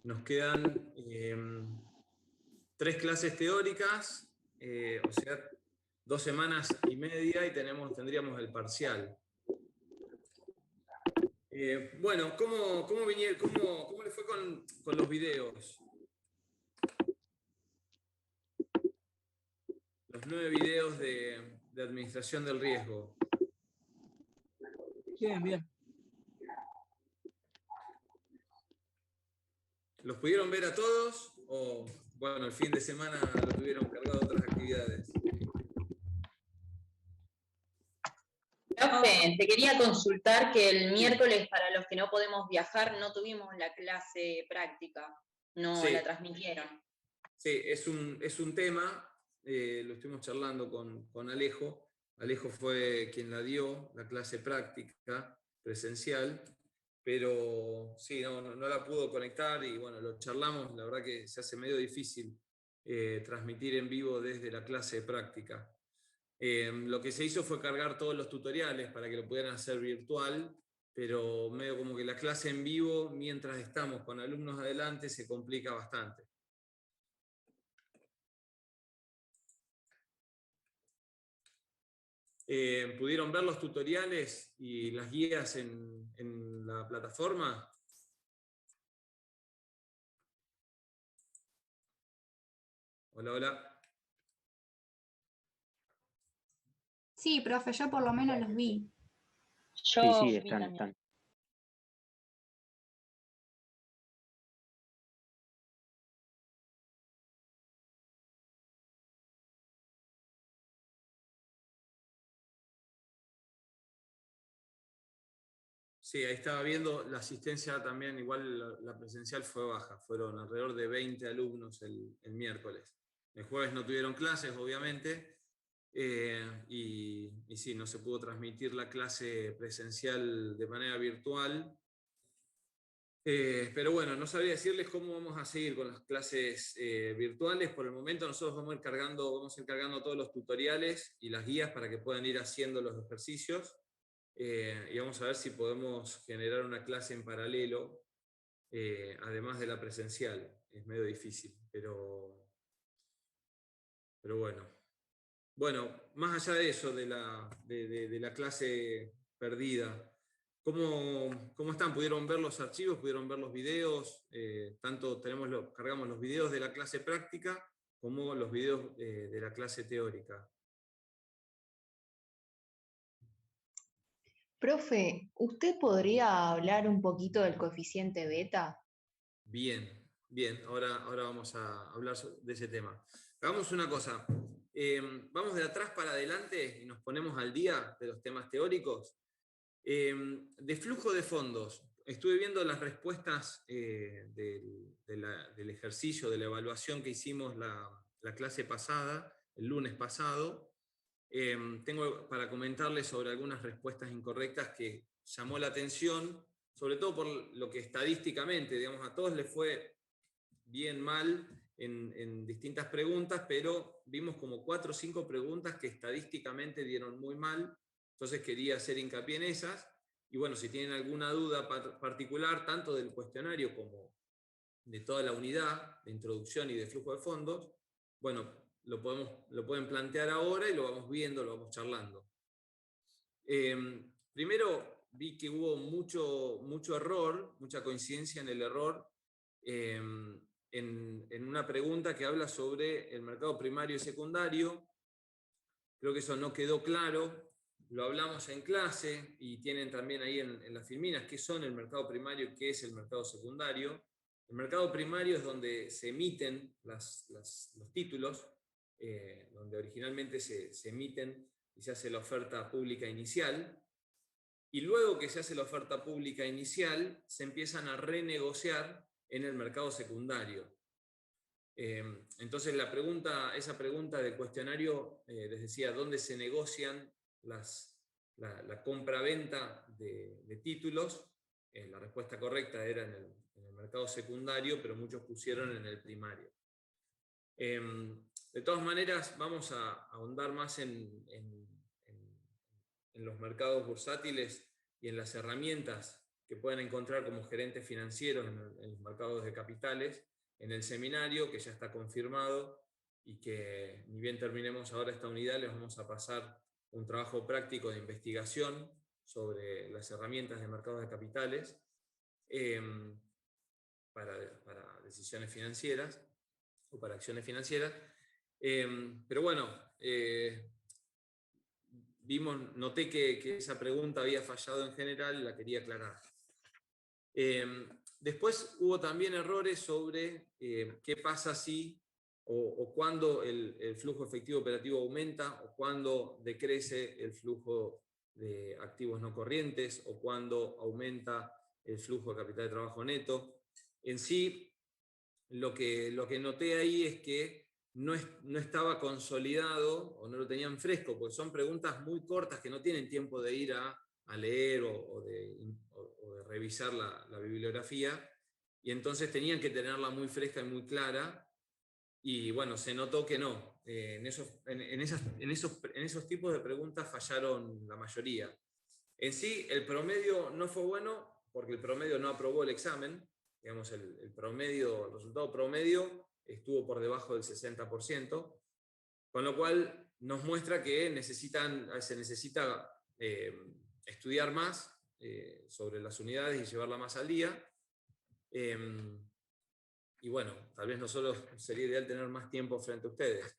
Nos quedan 3 clases teóricas, o sea, 2 semanas y media y tendríamos el parcial. Bueno, ¿cómo le fue con los videos? Los 9 videos de administración del riesgo. Bien, bien. ¿Los pudieron ver a todos? O, bueno, el fin de semana lo tuvieron cargado de otras actividades. Profe, te quería consultar que el miércoles, para los que no podemos viajar, no tuvimos la clase práctica, no Sí. la transmitieron. Sí, es un tema, lo estuvimos charlando con Alejo. Alejo fue quien la dio, la clase práctica, presencial, pero sí, no la pudo conectar y bueno, lo charlamos, la verdad que se hace medio difícil transmitir en vivo desde la clase práctica. Lo que se hizo fue cargar todos los tutoriales para que lo pudieran hacer virtual, pero medio como que la clase en vivo, mientras estamos con alumnos adelante, se complica bastante. ¿Pudieron ver los tutoriales y las guías en la plataforma? Hola, hola. Sí, profe, yo por lo menos los vi. Yo Sí, vi están. también. Sí, ahí estaba viendo la asistencia también, igual la presencial fue baja, fueron alrededor de 20 alumnos el miércoles. El jueves no tuvieron clases, obviamente, y sí, no se pudo transmitir la clase presencial de manera virtual. Pero bueno, no sabría decirles cómo vamos a seguir con las clases virtuales. Por el momento nosotros vamos a ir cargando todos los tutoriales y las guías para que puedan ir haciendo los ejercicios. Y vamos a ver si podemos generar una clase en paralelo, además de la presencial. Es medio difícil, pero bueno. Bueno, más allá de eso, de la clase perdida, ¿cómo están? ¿Pudieron ver los archivos? ¿Pudieron ver los videos? Tanto cargamos los videos de la clase práctica como los videos de la clase teórica. Profe, ¿usted podría hablar un poquito del coeficiente beta? Bien, ahora vamos a hablar de ese tema. Hagamos una cosa, vamos de atrás para adelante y nos ponemos al día de los temas teóricos. De flujo de fondos, estuve viendo las respuestas del ejercicio, de la evaluación que hicimos la clase pasada, el lunes pasado. Tengo para comentarles sobre algunas respuestas incorrectas que llamó la atención, sobre todo por lo que estadísticamente, digamos, a todos les fue bien mal en distintas preguntas, pero vimos como 4 o 5 preguntas que estadísticamente dieron muy mal, entonces quería hacer hincapié en esas, y bueno, si tienen alguna duda particular, tanto del cuestionario como de toda la unidad de introducción y de flujo de fondos, bueno, lo pueden plantear ahora y lo vamos viendo, lo vamos charlando. Primero vi que hubo mucho error, mucha coincidencia en el error, en una pregunta que habla sobre el mercado primario y secundario. Creo que eso no quedó claro, lo hablamos en clase y tienen también ahí en las filminas qué son el mercado primario y qué es el mercado secundario. El mercado primario es donde se emiten los títulos, donde originalmente se emiten y se hace la oferta pública inicial, y luego que se hace la oferta pública inicial, se empiezan a renegociar en el mercado secundario. Entonces esa pregunta del cuestionario les decía dónde se negocian la compra-venta de títulos. La respuesta correcta era en el mercado secundario, pero muchos pusieron en el primario. De todas maneras, vamos a ahondar más en los mercados bursátiles y en las herramientas que pueden encontrar como gerentes financieros en los mercados de capitales, en el seminario, que ya está confirmado, y que ni bien terminemos ahora esta unidad, les vamos a pasar un trabajo práctico de investigación sobre las herramientas de mercados de capitales para decisiones financieras o para acciones financieras. Pero bueno, noté que esa pregunta había fallado en general y la quería aclarar. Después hubo también errores sobre qué pasa si o cuándo el flujo efectivo operativo aumenta, o cuándo decrece el flujo de activos no corrientes, o cuándo aumenta el flujo de capital de trabajo neto. En sí, lo que noté ahí es que no estaba consolidado, o no lo tenían fresco, porque son preguntas muy cortas que no tienen tiempo de ir a leer o de revisar la bibliografía, y entonces tenían que tenerla muy fresca y muy clara, y bueno, se notó que no. En esos tipos de preguntas fallaron la mayoría. En sí, el promedio no fue bueno, porque el promedio no aprobó el examen. Digamos, el resultado promedio estuvo por debajo del 60%, con lo cual nos muestra que se necesita estudiar más sobre las unidades y llevarla más al día. Y bueno, tal vez nosotros sería ideal tener más tiempo frente a ustedes.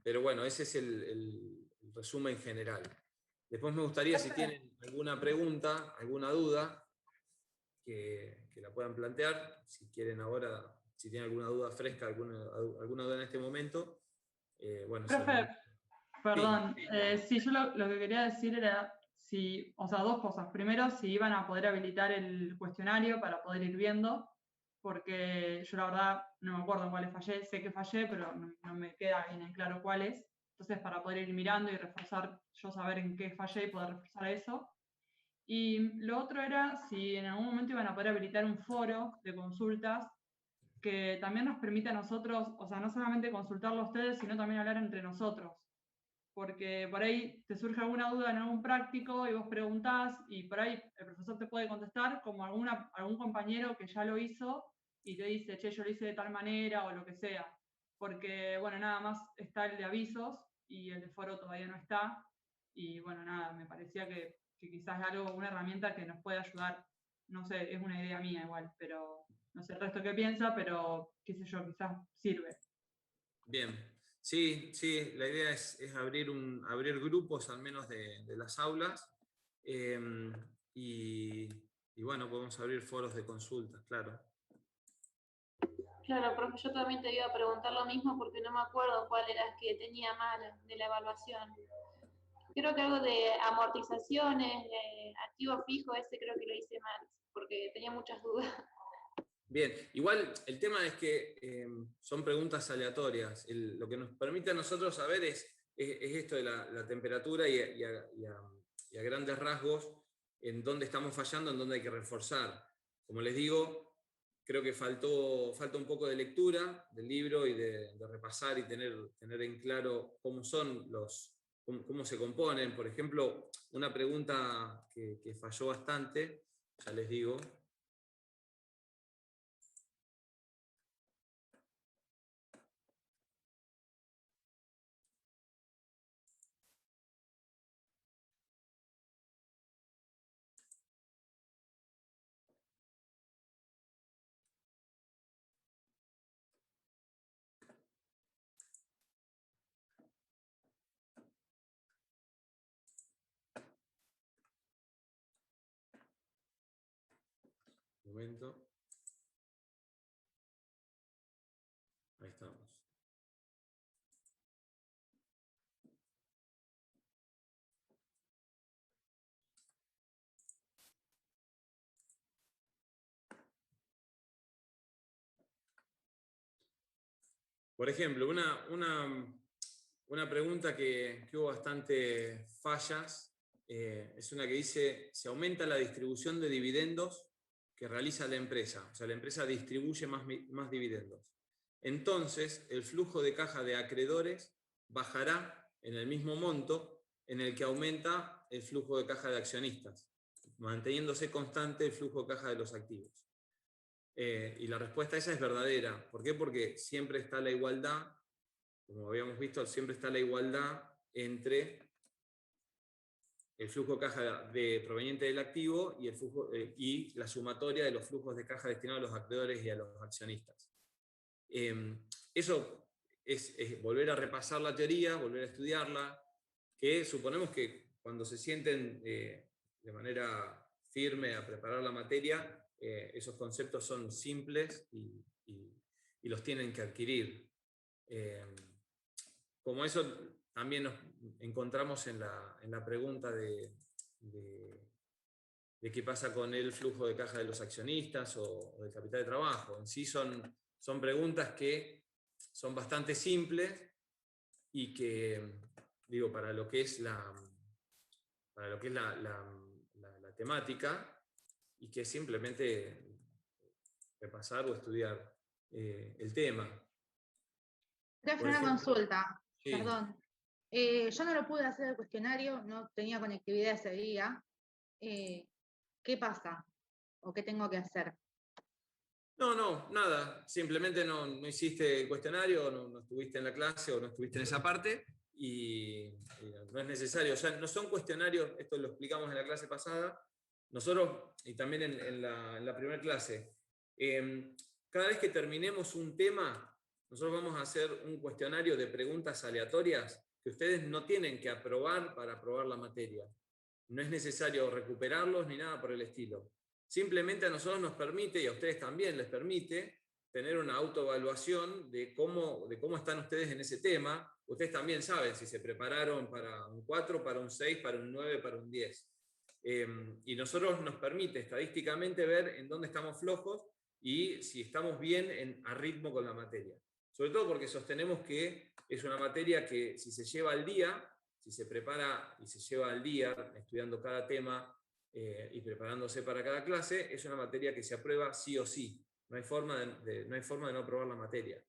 Pero bueno, ese es el resumen general. Después me gustaría, si tienen alguna pregunta, alguna duda, que la puedan plantear. Si quieren ahora, si tienen alguna duda fresca, alguna duda en este momento. Bueno, Profe, perdón, sí. sí, yo lo que quería decir era, o sea, dos cosas. Primero, si iban a poder habilitar el cuestionario para poder ir viendo, porque yo la verdad no me acuerdo en cuáles fallé, sé que fallé, pero no me queda bien en claro cuáles. Entonces, para poder ir mirando y reforzar, yo saber en qué fallé y poder reforzar eso. Y lo otro era si en algún momento iban a poder habilitar un foro de consultas que también nos permite a nosotros, o sea, no solamente consultarlo a ustedes, sino también hablar entre nosotros. Porque por ahí te surge alguna duda en algún práctico y vos preguntás, y por ahí el profesor te puede contestar como algún compañero que ya lo hizo y te dice, che, yo lo hice de tal manera o lo que sea. Porque, bueno, nada más está el de avisos y el de foro todavía no está. Y bueno, nada, me parecía que quizás una herramienta que nos puede ayudar. No sé, es una idea mía igual, pero no sé el resto qué piensa, pero qué sé yo, quizás sirve. Bien. Sí, la idea es abrir grupos al menos de las aulas, y bueno, podemos abrir foros de consultas, claro. Claro, profe, yo también te iba a preguntar lo mismo porque no me acuerdo cuál era el que tenía mal de la evaluación. Creo que algo de amortizaciones, de activo fijo, ese creo que lo hice mal, porque tenía muchas dudas. Bien, igual el tema es que son preguntas aleatorias. Lo que nos permite a nosotros saber es esto de la temperatura y a grandes rasgos en dónde estamos fallando, en dónde hay que reforzar. Como les digo, creo que falta un poco de lectura del libro y de repasar y tener en claro cómo se componen. Por ejemplo, una pregunta que falló bastante, ya les digo. Un momento. Ahí estamos. Por ejemplo, una pregunta que hubo bastante fallas, es una que dice: se aumenta la distribución de dividendos que realiza la empresa. O sea, la empresa distribuye más dividendos. Entonces, el flujo de caja de acreedores bajará en el mismo monto en el que aumenta el flujo de caja de accionistas. manteniéndose constante el flujo de caja de los activos. Y la respuesta a esa es verdadera. ¿Por qué? Porque siempre está la igualdad, como habíamos visto, siempre está la igualdad entre el flujo de caja proveniente del activo y, y la sumatoria de los flujos de caja destinados a los acreedores y a los accionistas. Eso es volver a repasar la teoría, volver a estudiarla, que suponemos que cuando se sienten de manera firme a preparar la materia, esos conceptos son simples y los tienen que adquirir. Como eso también nos encontramos en la pregunta de qué pasa con el flujo de caja de los accionistas o del capital de trabajo. En sí son preguntas que son bastante simples y que, digo, para lo que es la temática, y que simplemente repasar o estudiar el tema. Quiero hacer Por una ejemplo, consulta, sí. perdón. Yo no lo pude hacer el cuestionario, no tenía conectividad ese día. ¿Qué pasa? ¿O qué tengo que hacer? No, nada. Simplemente no hiciste el cuestionario, no estuviste en la clase o no estuviste en esa parte, y no es necesario. O sea, no son cuestionarios, esto lo explicamos en la clase pasada, nosotros, y también en la primera clase, cada vez que terminemos un tema, nosotros vamos a hacer un cuestionario de preguntas aleatorias que ustedes no tienen que aprobar para aprobar la materia. No es necesario recuperarlos ni nada por el estilo. Simplemente a nosotros nos permite, y a ustedes también les permite, tener una autoevaluación de cómo están ustedes en ese tema. Ustedes también saben si se prepararon para un 4, para un 6, para un 9, para un 10. Y nosotros nos permite estadísticamente ver en dónde estamos flojos y si estamos bien a ritmo con la materia. Sobre todo porque sostenemos que es una materia que, si se lleva al día, si se prepara y se lleva al día estudiando cada tema y preparándose para cada clase, es una materia que se aprueba sí o sí. No hay forma de no aprobar la materia.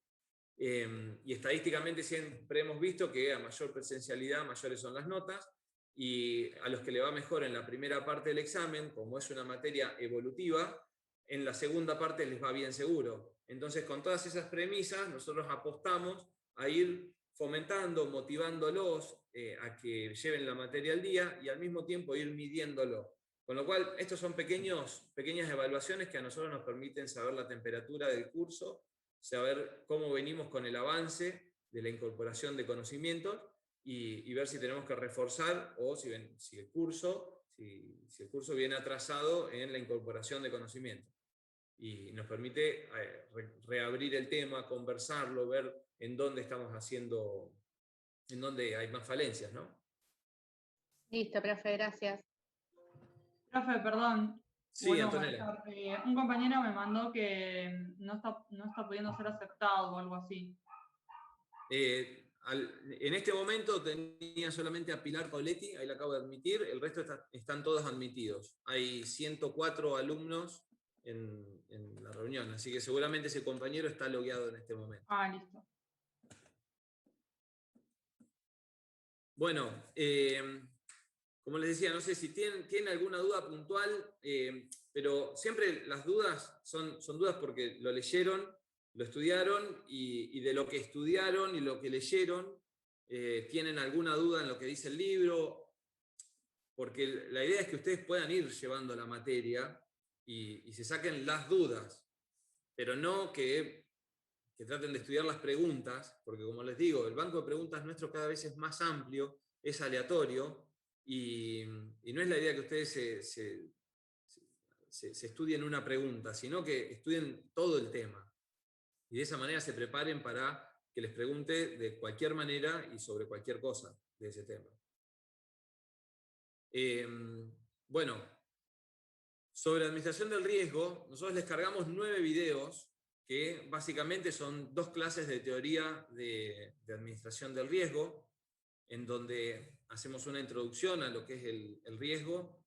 Y estadísticamente siempre hemos visto que a mayor presencialidad, mayores son las notas, y a los que le va mejor en la primera parte del examen, como es una materia evolutiva, en la segunda parte les va bien seguro. Entonces, con todas esas premisas, nosotros apostamos a ir fomentando, motivándolos a que lleven la materia al día y al mismo tiempo ir midiéndolo. Con lo cual, estos son pequeñas evaluaciones que a nosotros nos permiten saber la temperatura del curso, saber cómo venimos con el avance de la incorporación de conocimientos y ver si tenemos que reforzar o si el curso viene atrasado en la incorporación de conocimientos. Y nos permite reabrir el tema, conversarlo, ver en dónde estamos haciendo, en dónde hay más falencias, ¿no? Listo, profe, gracias. Profe, perdón. Sí, Vuelvo a Antonella. molestar. Un compañero me mandó que no está pudiendo ser aceptado o algo así. En este momento tenía solamente a Pilar Pauletti, ahí la acabo de admitir, el resto están todos admitidos. Hay 104 alumnos en la reunión, así que seguramente ese compañero está logueado en este momento. Ah, listo. Bueno, como les decía, no sé si tienen alguna duda puntual, pero siempre las dudas son dudas porque lo leyeron, lo estudiaron, y de lo que estudiaron y lo que leyeron, tienen alguna duda en lo que dice el libro, porque la idea es que ustedes puedan ir llevando la materia y se saquen las dudas, pero no que traten de estudiar las preguntas, porque como les digo, el banco de preguntas nuestro cada vez es más amplio, es aleatorio, y no es la idea que ustedes se estudien una pregunta, sino que estudien todo el tema. Y de esa manera se preparen para que les pregunte de cualquier manera y sobre cualquier cosa de ese tema. Bueno, sobre administración del riesgo, nosotros les cargamos 9 videos que básicamente son 2 clases de teoría de administración del riesgo, en donde hacemos una introducción a lo que es el riesgo.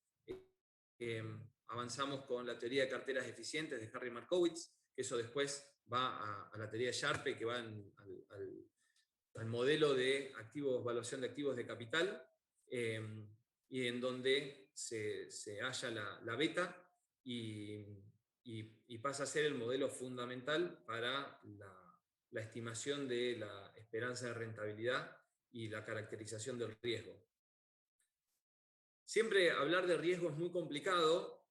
Avanzamos con la teoría de carteras eficientes de Harry Markowitz, que eso después va a la teoría de Sharpe, que va al modelo de evaluación de activos de capital, y en donde se halla la beta y pasa a ser el modelo fundamental para la estimación de la esperanza de rentabilidad y la caracterización del riesgo. Siempre hablar de riesgo es muy complicado,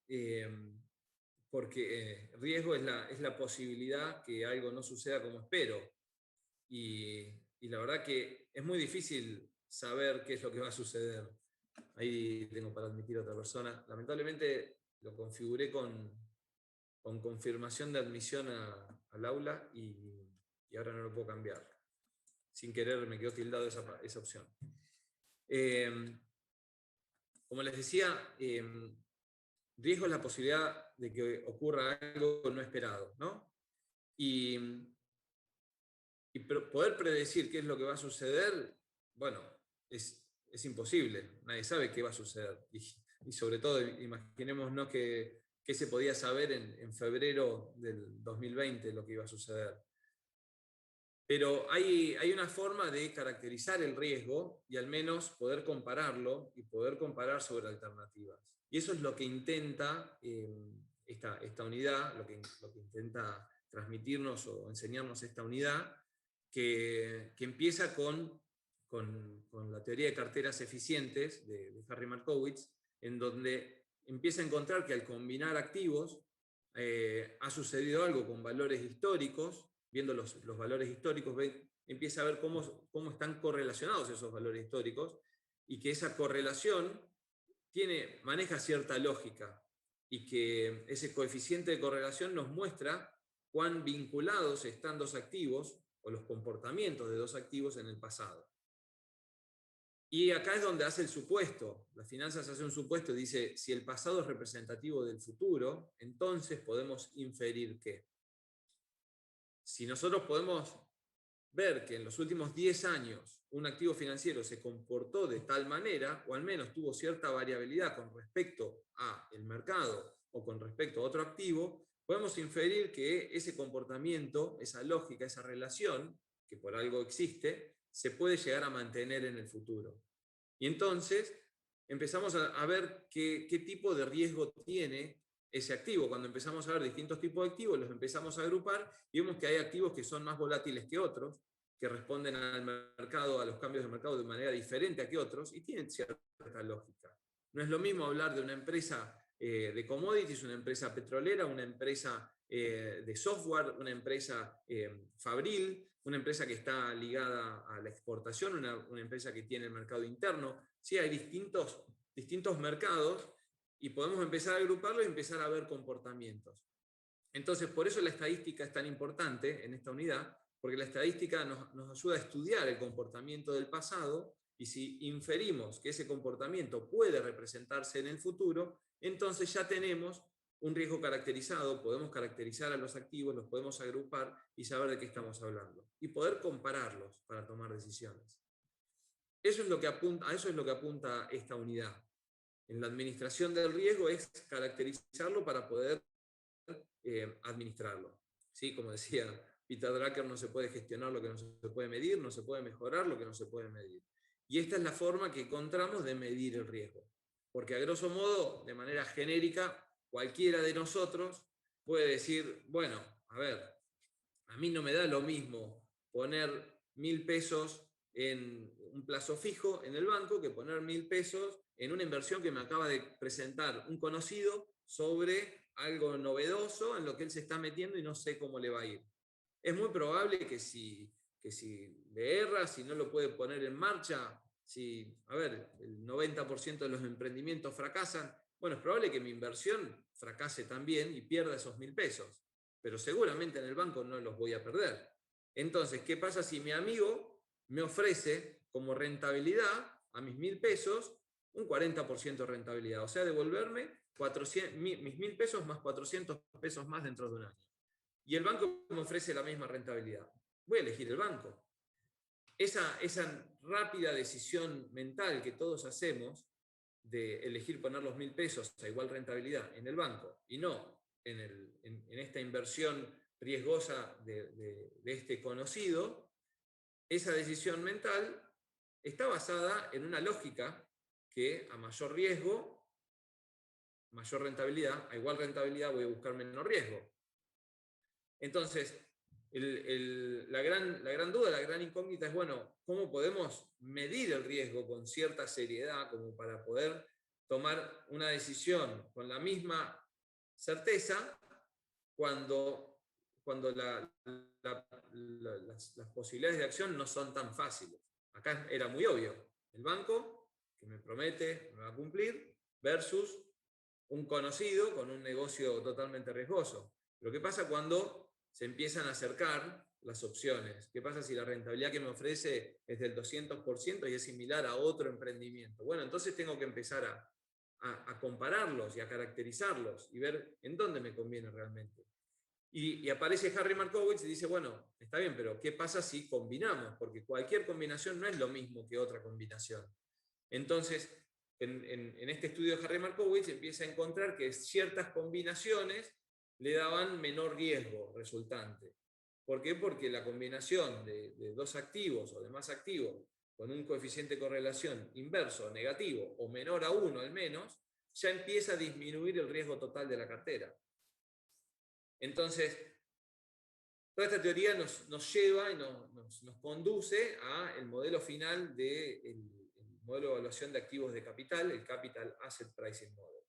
porque riesgo es la posibilidad que algo no suceda como espero. Y la verdad que es muy difícil saber qué es lo que va a suceder. Ahí tengo para admitir a otra persona. Lamentablemente lo configuré con confirmación de admisión al aula y ahora no lo puedo cambiar. Sin querer me quedó tildado esa opción. Como les decía, riesgo es la posibilidad de que ocurra algo no esperado, ¿no? Y poder predecir qué es lo que va a suceder, bueno, es imposible. Nadie sabe qué va a suceder. Y sobre todo, imaginémonos que se podía saber en febrero del 2020 lo que iba a suceder. Pero hay una forma de caracterizar el riesgo y al menos poder compararlo y poder comparar sobre alternativas. Y eso es lo que intenta esta unidad, lo que intenta transmitirnos o enseñarnos esta unidad, que empieza con la teoría de carteras eficientes de Harry Markowitz, en donde empieza a encontrar que al combinar activos ha sucedido algo con valores históricos. Viendo los valores históricos, empieza a ver cómo están correlacionados esos valores históricos, y que esa correlación maneja cierta lógica, y que ese coeficiente de correlación nos muestra cuán vinculados están dos activos, o los comportamientos de dos activos en el pasado. Y acá es donde hace el supuesto. Las finanzas hacen un supuesto, dice, si el pasado es representativo del futuro, entonces podemos inferir que si nosotros podemos ver que en los últimos 10 años un activo financiero se comportó de tal manera, o al menos tuvo cierta variabilidad con respecto al mercado o con respecto a otro activo, podemos inferir que ese comportamiento, esa lógica, esa relación, que por algo existe, se puede llegar a mantener en el futuro. Y entonces empezamos a ver qué tipo de riesgo tiene ese activo. Cuando empezamos a ver distintos tipos de activos, los empezamos a agrupar y vemos que hay activos que son más volátiles que otros, que responden al mercado, a los cambios de mercado de manera diferente a que otros, y tienen cierta lógica. No es lo mismo hablar de una empresa de commodities, una empresa petrolera, una empresa de software, una empresa fabril, una empresa que está ligada a la exportación, una empresa que tiene el mercado interno. Sí, hay distintos mercados, y podemos empezar a agruparlo y empezar a ver comportamientos. Entonces, por eso la estadística es tan importante en esta unidad, porque la estadística nos ayuda a estudiar el comportamiento del pasado, y si inferimos que ese comportamiento puede representarse en el futuro, entonces ya tenemos un riesgo caracterizado, podemos caracterizar a los activos, los podemos agrupar y saber de qué estamos hablando, y poder compararlos para tomar decisiones. A eso es lo que apunta esta unidad. En la administración del riesgo es caracterizarlo para poder administrarlo. ¿Sí? Como decía Peter Drucker, no se puede gestionar lo que no se puede medir, no se puede mejorar lo que no se puede medir. Y esta es la forma que encontramos de medir el riesgo. Porque a grosso modo, de manera genérica, cualquiera de nosotros puede decir, bueno, a ver, a mí no me da lo mismo poner 1.000 pesos en un plazo fijo en el banco que poner 1.000 pesos en una inversión que me acaba de presentar un conocido sobre algo novedoso en lo que él se está metiendo y no sé cómo le va a ir. Es muy probable que si le erra, si no lo puede poner en marcha, a ver, el 90% de los emprendimientos fracasan, bueno, es probable que mi inversión fracase también y pierda esos 1.000 pesos, pero seguramente en el banco no los voy a perder. Entonces, ¿qué pasa si mi amigo me ofrece como rentabilidad a mis 1.000 pesos un 40% de rentabilidad? O sea, devolverme mis 1.000 pesos más 400 pesos más dentro de un año. Y el banco me ofrece la misma rentabilidad. Voy a elegir el banco. Esa rápida decisión mental que todos hacemos de elegir poner los 1.000 pesos a igual rentabilidad en el banco y no en esta inversión riesgosa de este conocido, esa decisión mental está basada en una lógica que a mayor riesgo mayor rentabilidad, a igual rentabilidad voy a buscar menor riesgo. Entonces, la gran duda, la gran incógnita es, bueno, ¿cómo podemos medir el riesgo con cierta seriedad como para poder tomar una decisión con la misma certeza cuando las posibilidades de acción no son tan fáciles? Acá era muy obvio. El banco, que me promete, me va a cumplir, versus un conocido con un negocio totalmente riesgoso. Pero ¿qué pasa cuando se empiezan a acercar las opciones? ¿Qué pasa si la rentabilidad que me ofrece es del 200% y es similar a otro emprendimiento? Bueno, entonces tengo que empezar a compararlos y a caracterizarlos y ver en dónde me conviene realmente. Y aparece Harry Markowitz y dice, bueno, está bien, pero ¿qué pasa si combinamos? Porque cualquier combinación no es lo mismo que otra combinación. Entonces, en este estudio de Harry Markowitz empieza a encontrar que ciertas combinaciones le daban menor riesgo resultante. ¿Por qué? Porque la combinación de dos activos o de más activos con un coeficiente de correlación inverso, negativo o menor a 1 al menos, ya empieza a disminuir el riesgo total de la cartera. Entonces, toda esta teoría nos lleva y nos conduce al modelo final del modelo de evaluación de activos de capital, el Capital Asset Pricing Model.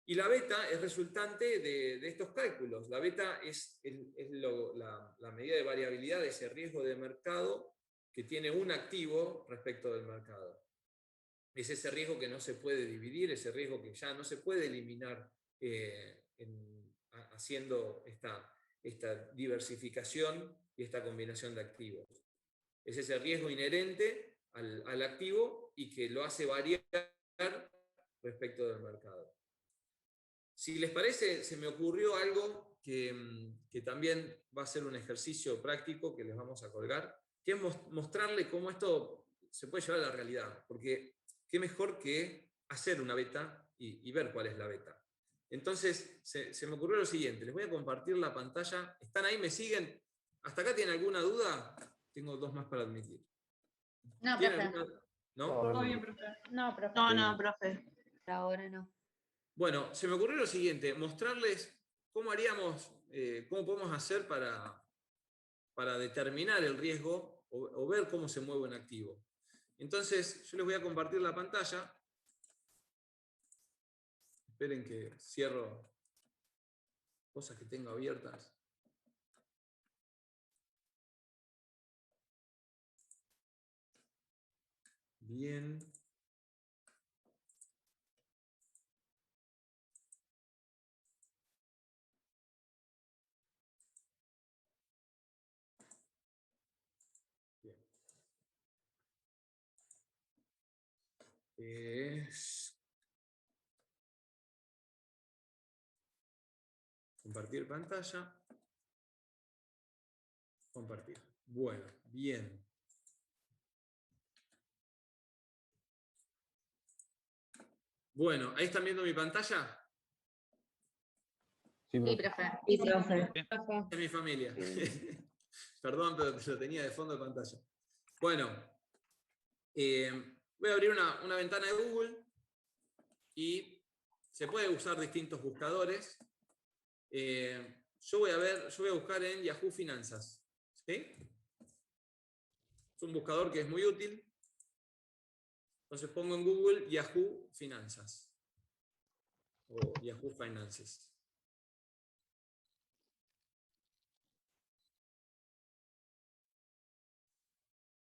Y la beta es resultante de estos cálculos. La beta es la medida de variabilidad de ese riesgo de mercado que tiene un activo respecto del mercado. Es ese riesgo que no se puede dividir, ese riesgo que ya no se puede eliminar haciendo esta diversificación y esta combinación de activos. Es ese riesgo inherente al activo y que lo hace variar respecto del mercado. Si les parece, se me ocurrió algo que también va a ser un ejercicio práctico que les vamos a colgar, que es mostrarle cómo esto se puede llevar a la realidad, porque qué mejor que hacer una beta y ver cuál es la beta. Entonces, se me ocurrió lo siguiente, les voy a compartir la pantalla. ¿Están ahí? ¿Me siguen? ¿Hasta acá tienen alguna duda? Tengo 2 más para admitir. No, ¿Tienen profe. alguna? ¿No? Todo bien, profe. No, profe. No, profe. Por ahora no. Bueno, se me ocurrió lo siguiente, mostrarles cómo haríamos, cómo podemos hacer para determinar el riesgo o ver cómo se mueve un activo. Entonces, yo les voy a compartir la pantalla. Esperen que cierro cosas que tengo abiertas. Bien. Compartir pantalla. Compartir. Bueno, bien. Bueno, ¿ahí están viendo mi pantalla? Sí, profe. Sí, profe. Es mi familia. Perdón, pero lo tenía de fondo de pantalla. Bueno, voy a abrir una ventana de Google y se puede usar distintos buscadores. Yo voy a buscar en Yahoo Finanzas. ¿Sí? Es un buscador que es muy útil. Entonces pongo en Google Yahoo Finanzas o Yahoo Finances.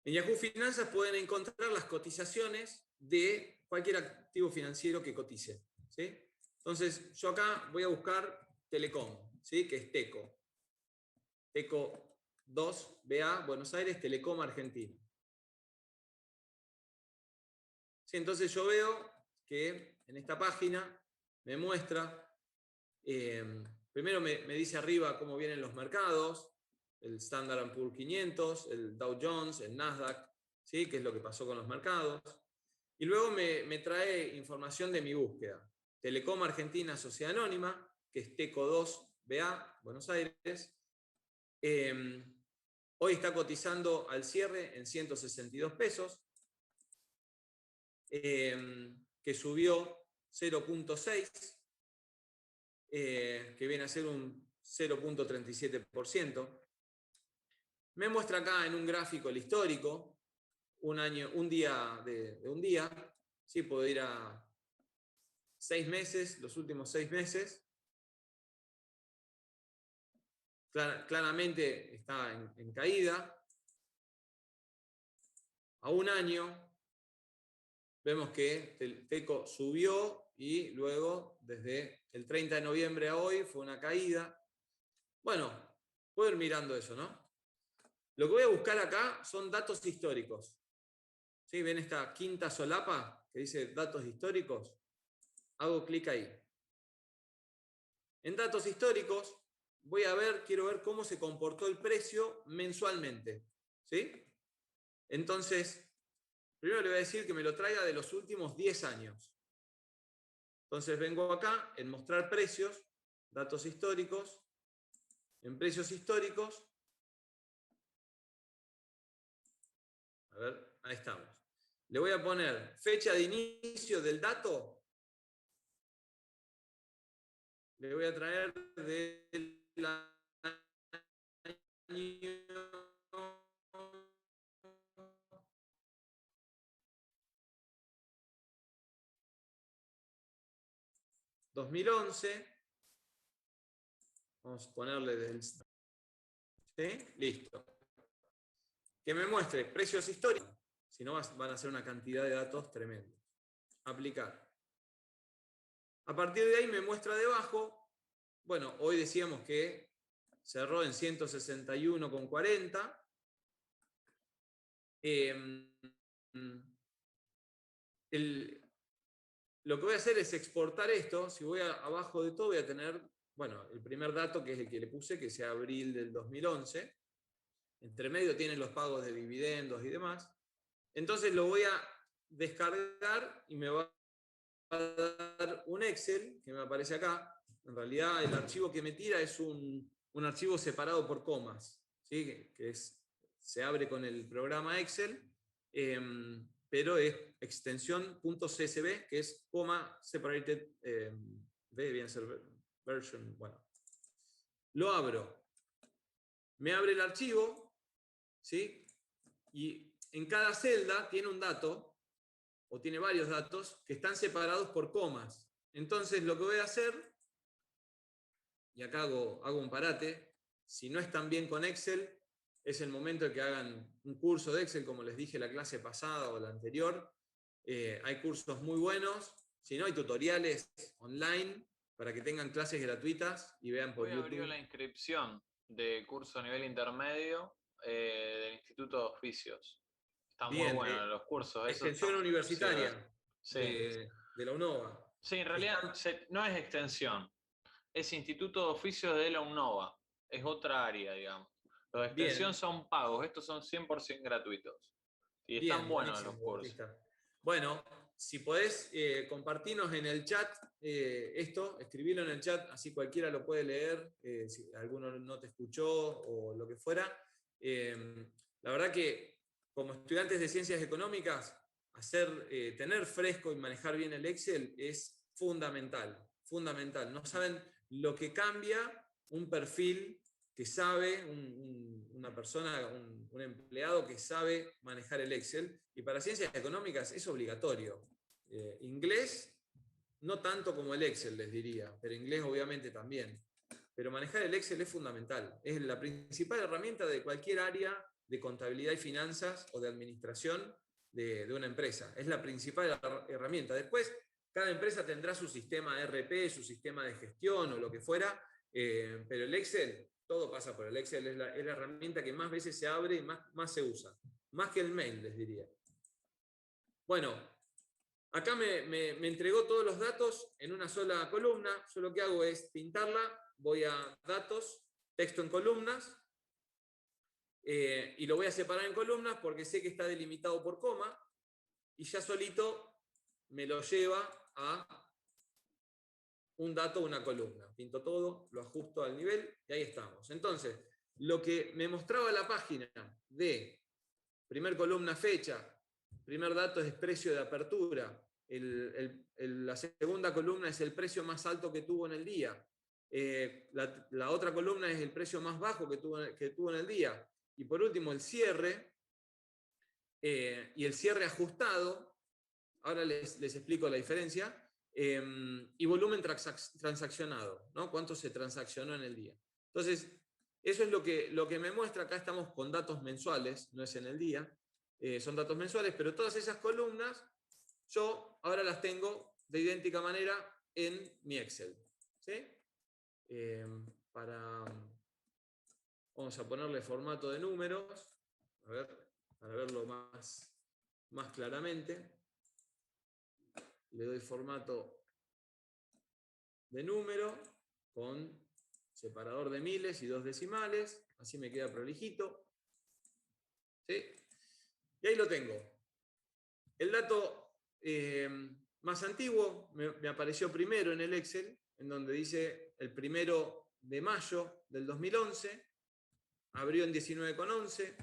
En Yahoo Finanzas pueden encontrar las cotizaciones de cualquier activo financiero que cotice. ¿Sí? Entonces yo acá voy a buscar Telecom, ¿sí? Que es TECO. TECO 2, BA, Buenos Aires, Telecom Argentina. Sí, entonces yo veo que en esta página me muestra, primero me dice arriba cómo vienen los mercados, el Standard & Poor's 500, el Dow Jones, el Nasdaq, ¿sí? Que es lo que pasó con los mercados. Y luego me trae información de mi búsqueda. Telecom Argentina Sociedad Anónima, que es TECO 2, BA, Buenos Aires. Hoy está cotizando al cierre en 162 pesos. Que subió 0.6, que viene a ser un 0.37%. Me muestra acá en un gráfico el histórico, un día de un día, ¿sí? Puedo ir a 6 meses, los últimos 6 meses. Claramente está en caída. A un año vemos que el TECO subió y luego desde el 30 de noviembre a hoy fue una caída. Bueno, puedo ir mirando eso, ¿no? Lo que voy a buscar acá son datos históricos. ¿Sí? ¿Ven esta quinta solapa que dice datos históricos? Hago clic ahí. En datos históricos quiero ver cómo se comportó el precio mensualmente. ¿Sí? Entonces, primero le voy a decir que me lo traiga de los últimos 10 años. Entonces vengo acá en mostrar precios, datos históricos, en precios históricos. A ver, ahí estamos. Le voy a poner fecha de inicio del dato. Le voy a traer del año 2011. Vamos a ponerle del... ¿Sí? Listo. Que me muestre precios históricos. Si no, van a ser una cantidad de datos tremendos. Aplicar. A partir de ahí me muestra debajo, bueno, hoy decíamos que cerró en 161,40. Lo que voy a hacer es exportar esto. Si voy abajo de todo voy a tener, bueno, el primer dato que es el que le puse, que sea abril del 2011. Entre medio tienen los pagos de dividendos y demás. Entonces lo voy a descargar y me va a dar un Excel que me aparece acá. En realidad el archivo que me tira es un archivo separado por comas, ¿sí? Se abre con el programa Excel, pero es extensión .csv, que es coma separated, debe ser version, bueno. Lo abro. Me abre el archivo, ¿sí? Y en cada celda tiene un dato, o tiene varios datos, que están separados por comas. Entonces lo que voy a hacer, y acá hago un parate, si no están bien con Excel, es el momento de que hagan un curso de Excel, como les dije la clase pasada o la anterior. Hay cursos muy buenos, si no hay tutoriales online para que tengan clases gratuitas y vean por YouTube. Abrió la inscripción de curso a nivel intermedio del Instituto de Oficios. Están muy buenos los cursos. Extensión universitaria sí. de la UNOVA. Sí, en realidad no es extensión, es Instituto de Oficios de la UNOVA. Es otra área, digamos. Los de extensión son pagos, estos son 100% gratuitos. Y están buenos los cursos. Bueno, si podés compartirnos en el chat esto, escribirlo en el chat, así cualquiera lo puede leer, si alguno no te escuchó o lo que fuera. La verdad que como estudiantes de ciencias económicas, tener fresco y manejar bien el Excel es fundamental, fundamental. No saben lo que cambia un perfil que sabe, una persona, un empleado que sabe manejar el Excel, y para ciencias económicas es obligatorio. Inglés, no tanto como el Excel, les diría, pero inglés obviamente también. Pero manejar el Excel es fundamental. Es la principal herramienta de cualquier área de contabilidad y finanzas o de administración de una empresa. Es la principal herramienta. Después, cada empresa tendrá su sistema ERP, su sistema de gestión o lo que fuera, pero el Excel, todo pasa por el Excel, es la herramienta que más veces se abre y más se usa. Más que el mail, les diría. Bueno, acá me entregó todos los datos en una sola columna. Yo lo que hago es pintarla, voy a datos, texto en columnas, y lo voy a separar en columnas porque sé que está delimitado por coma, y ya solito me lo lleva a un dato, una columna. Pinto todo, lo ajusto al nivel y ahí estamos. Entonces, lo que me mostraba la página de primer columna fecha, primer dato es precio de apertura, la segunda columna es el precio más alto que tuvo en el día. La otra columna es el precio más bajo que tuvo en el día. Y por último, el cierre, y el cierre ajustado. Ahora les explico la diferencia. Y volumen transaccionado, ¿no? Cuánto se transaccionó en el día. Entonces, eso es lo que me muestra. Acá estamos con datos mensuales, no es en el día. Son datos mensuales, pero todas esas columnas yo ahora las tengo de idéntica manera en mi Excel. ¿Sí? Vamos a ponerle formato de números, a ver, para verlo más claramente. Le doy formato de número con separador de miles y 2 decimales, así me queda prolijito. ¿Sí? Y ahí lo tengo. El dato más antiguo me apareció primero en el Excel, en donde dice el 1 de mayo del 2011, abrió en 19,11,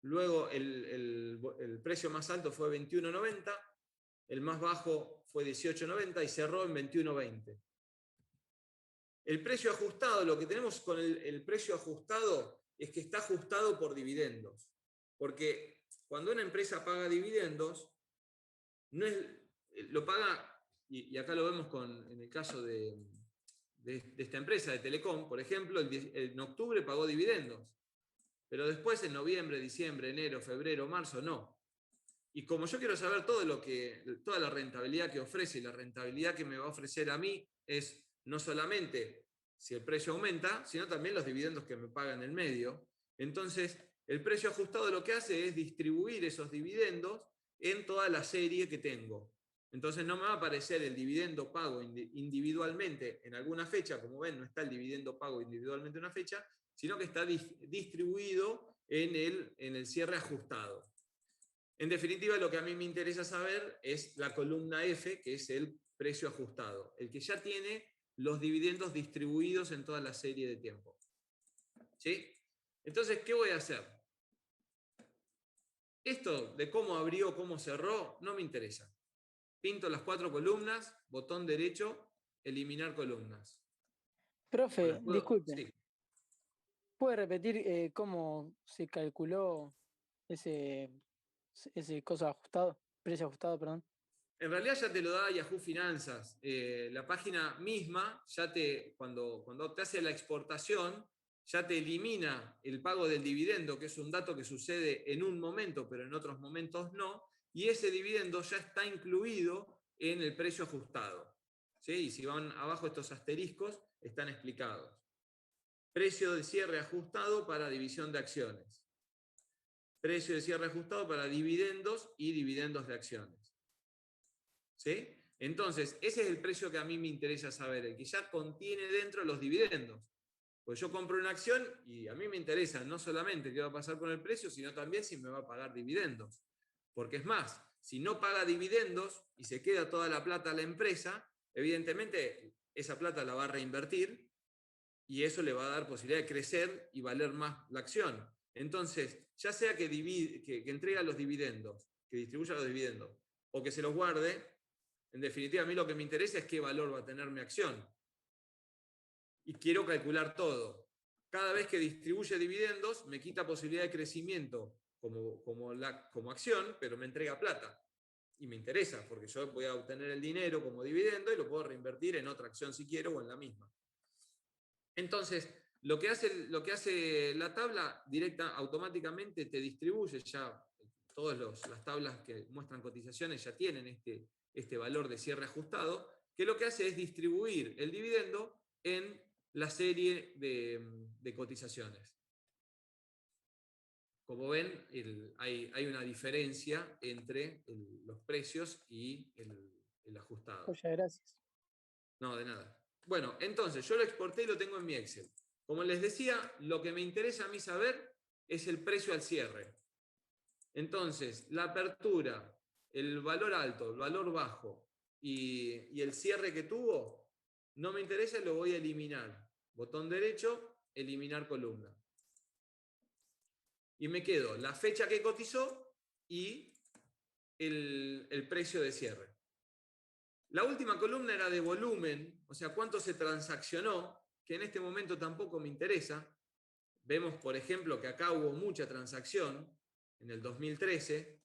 luego el precio más alto fue 21,90, el más bajo fue 18,90 y cerró en 21,20. El precio ajustado, lo que tenemos con el precio ajustado es que está ajustado por dividendos. Porque cuando una empresa paga dividendos, no es, lo paga, y acá lo vemos en el caso de esta empresa de Telecom, por ejemplo, en octubre pagó dividendos, pero después en noviembre, diciembre, enero, febrero, marzo, no. Y como yo quiero saber toda la rentabilidad que ofrece y la rentabilidad que me va a ofrecer a mí es no solamente si el precio aumenta, sino también los dividendos que me pagan en el medio. Entonces, el precio ajustado lo que hace es distribuir esos dividendos en toda la serie que tengo. Entonces no me va a aparecer el dividendo pago individualmente en alguna fecha, como ven, no está el dividendo pago individualmente en una fecha, sino que está distribuido en el cierre ajustado. En definitiva, lo que a mí me interesa saber es la columna F, que es el precio ajustado, el que ya tiene los dividendos distribuidos en toda la serie de tiempo. ¿Sí? Entonces, ¿qué voy a hacer? Esto de cómo abrió, cómo cerró, no me interesa. Pinto las 4 columnas, botón derecho, eliminar columnas. Profe, disculpe. Sí. ¿Puede repetir cómo se calculó ese coso ajustado, precio ajustado, perdón? En realidad ya te lo da Yahoo Finanzas. La página misma, cuando te hace la exportación, ya te elimina el pago del dividendo, que es un dato que sucede en un momento, pero en otros momentos no, y ese dividendo ya está incluido en el precio ajustado. ¿Sí? Y si van abajo estos asteriscos, están explicados. Precio de cierre ajustado para división de acciones. Precio de cierre ajustado para dividendos y dividendos de acciones. ¿Sí? Entonces, ese es el precio que a mí me interesa saber, el que ya contiene dentro los dividendos. Pues yo compro una acción y a mí me interesa no solamente qué va a pasar con el precio, sino también si me va a pagar dividendos. Porque es más, si no paga dividendos y se queda toda la plata a la empresa, evidentemente esa plata la va a reinvertir y eso le va a dar posibilidad de crecer y valer más la acción. Entonces, ya sea que entrega los dividendos, que distribuya los dividendos, o que se los guarde, en definitiva a mí lo que me interesa es qué valor va a tener mi acción. Y quiero calcular todo. Cada vez que distribuye dividendos, me quita posibilidad de crecimiento como acción, pero me entrega plata. Y me interesa, porque yo voy a obtener el dinero como dividendo y lo puedo reinvertir en otra acción si quiero o en la misma. Entonces, lo que hace la tabla automáticamente te distribuye ya, todas las tablas que muestran cotizaciones ya tienen este valor de cierre ajustado, que lo que hace es distribuir el dividendo en la serie de cotizaciones. Como ven, hay una diferencia entre los precios y el ajustado. Muchas gracias. No, de nada. Bueno, entonces yo lo exporté y lo tengo en mi Excel. Como les decía, lo que me interesa a mí saber es el precio al cierre. Entonces, la apertura, el valor alto, el valor bajo y el cierre que tuvo, no me interesa y lo voy a eliminar. Botón derecho, eliminar columna. Y me quedo la fecha que cotizó y el precio de cierre. La última columna era de volumen, o sea, cuánto se transaccionó, que en este momento tampoco me interesa. Vemos, por ejemplo, que acá hubo mucha transacción en el 2013,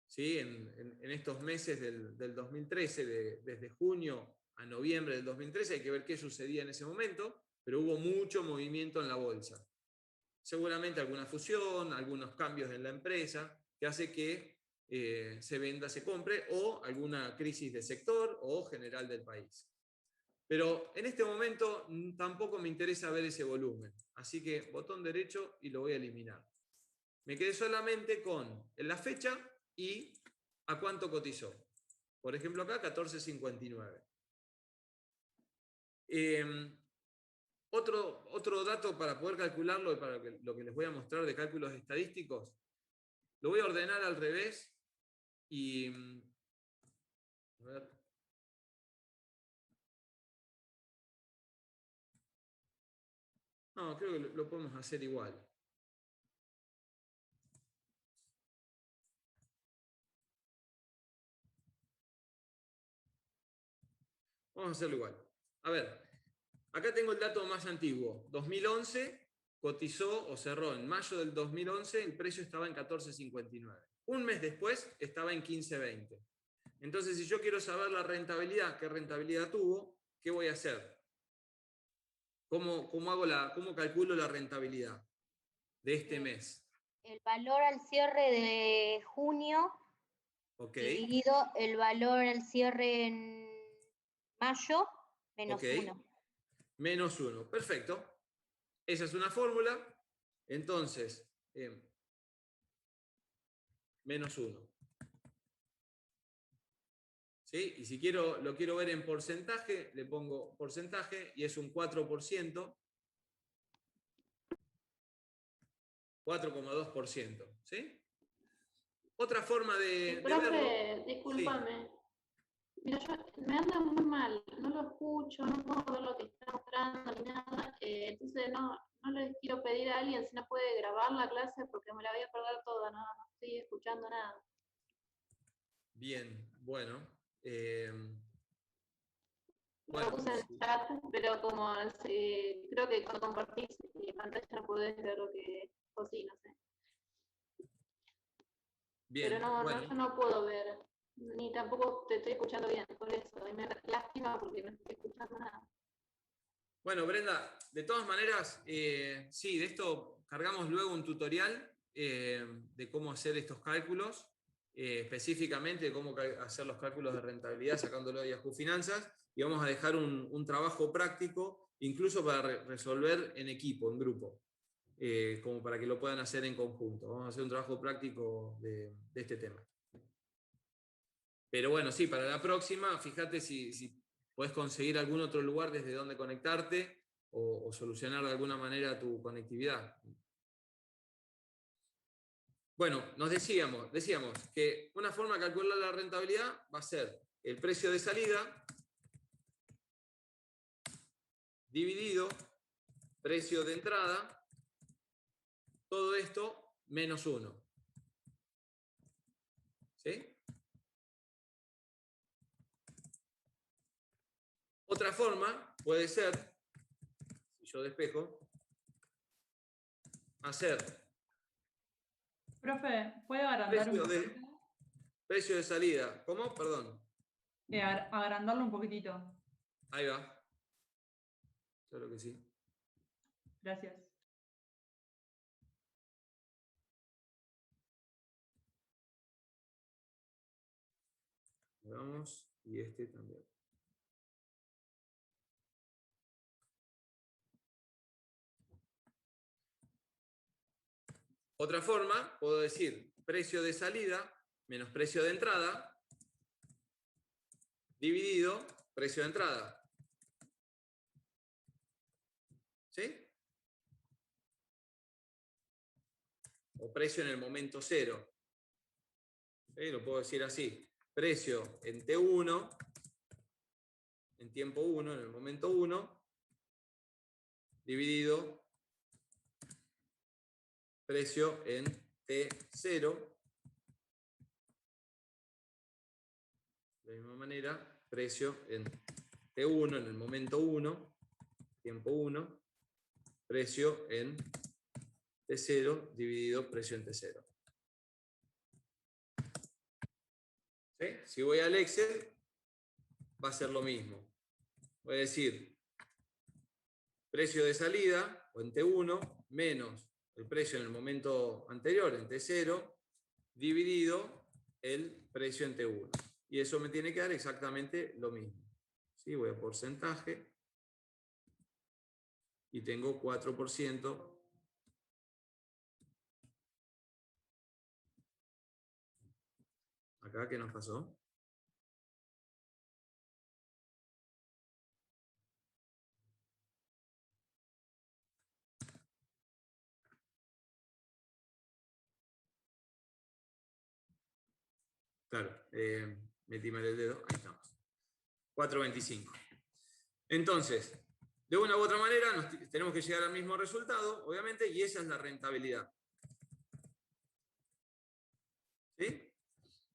¿sí? En estos meses del 2013, desde junio a noviembre del 2013, hay que ver qué sucedía en ese momento, pero hubo mucho movimiento en la bolsa. Seguramente alguna fusión, algunos cambios en la empresa, que hace que se venda, se compre, o alguna crisis de sector o general del país. Pero en este momento tampoco me interesa ver ese volumen, así que botón derecho y lo voy a eliminar. Me quedé solamente con la fecha y a cuánto cotizó. Por ejemplo acá 14.59. Otro dato para poder calcularlo y para lo que les voy a mostrar de cálculos estadísticos, lo voy a ordenar al revés y... A ver. No, creo que lo podemos hacer igual. Vamos a hacerlo igual. A ver, acá tengo el dato más antiguo. 2011 cotizó o cerró en mayo del 2011, el precio estaba en 14.59. Un mes después estaba en 15.20. Entonces, si yo quiero saber la rentabilidad, qué rentabilidad tuvo, ¿qué voy a hacer? ¿Cómo calculo la rentabilidad de este mes? El valor al cierre de junio dividido el valor al cierre en mayo menos 1. Menos 1, perfecto. Esa es una fórmula. Entonces, menos 1. ¿Sí? Y si lo quiero ver en porcentaje, le pongo porcentaje y es un 4%. 4,2%. ¿Sí? Otra forma de profe, verlo. discúlpame. Sí. Mira, me anda muy mal, no lo escucho, no puedo ver lo que está mostrando ni nada, entonces no les quiero pedir a alguien si no puede grabar la clase porque me la voy a perder toda, no estoy escuchando nada. Bien, bueno. Lo puse en el chat, pero como creo que cuando compartís pantalla podés ver lo que cocino, no sé. Bien, pero bueno. yo no puedo ver, ni tampoco te estoy escuchando bien, por eso, y me da lástima porque no estoy escuchando nada. Bueno, Brenda, de todas maneras, sí, de esto cargamos luego un tutorial de cómo hacer estos cálculos, específicamente de cómo hacer los cálculos de rentabilidad sacándolo de Yahoo Finanzas, y vamos a dejar un trabajo práctico, incluso para resolver en equipo, en grupo, como para que lo puedan hacer en conjunto. Vamos a hacer un trabajo práctico de este tema. Pero bueno, sí, para la próxima, fíjate si podés conseguir algún otro lugar desde donde conectarte o solucionar de alguna manera tu conectividad. Bueno, decíamos que una forma de calcular la rentabilidad va a ser el precio de salida dividido precio de entrada, todo esto menos 1. ¿Sí? Otra forma puede ser, si yo despejo, hacer Profe, ¿puede agrandar un poquito? Precio de salida. ¿Cómo? Perdón. Agrandarlo un poquitito. Ahí va. Claro que sí. Gracias. Vamos, y este también. Otra forma, puedo decir precio de salida menos precio de entrada dividido precio de entrada. ¿Sí? O precio en el momento cero. ¿Sí? Lo puedo decir así. Precio en T1, en tiempo 1, en el momento 1, dividido precio en T0. de la misma manera, precio en T1, en el momento 1, tiempo 1, precio en T0 dividido precio en T0. ¿Sí? Si voy al Excel, va a ser lo mismo. Voy a decir precio de salida, o en T1, menos el precio en el momento anterior, en T0, dividido el precio en T1. Y eso me tiene que dar exactamente lo mismo. ¿Sí? Voy a porcentaje y tengo 4%. Acá, ¿qué nos pasó? Claro, metí mal el dedo, ahí estamos. 4.25. Entonces, de una u otra manera, tenemos que llegar al mismo resultado, obviamente, y esa es la rentabilidad. ¿Sí?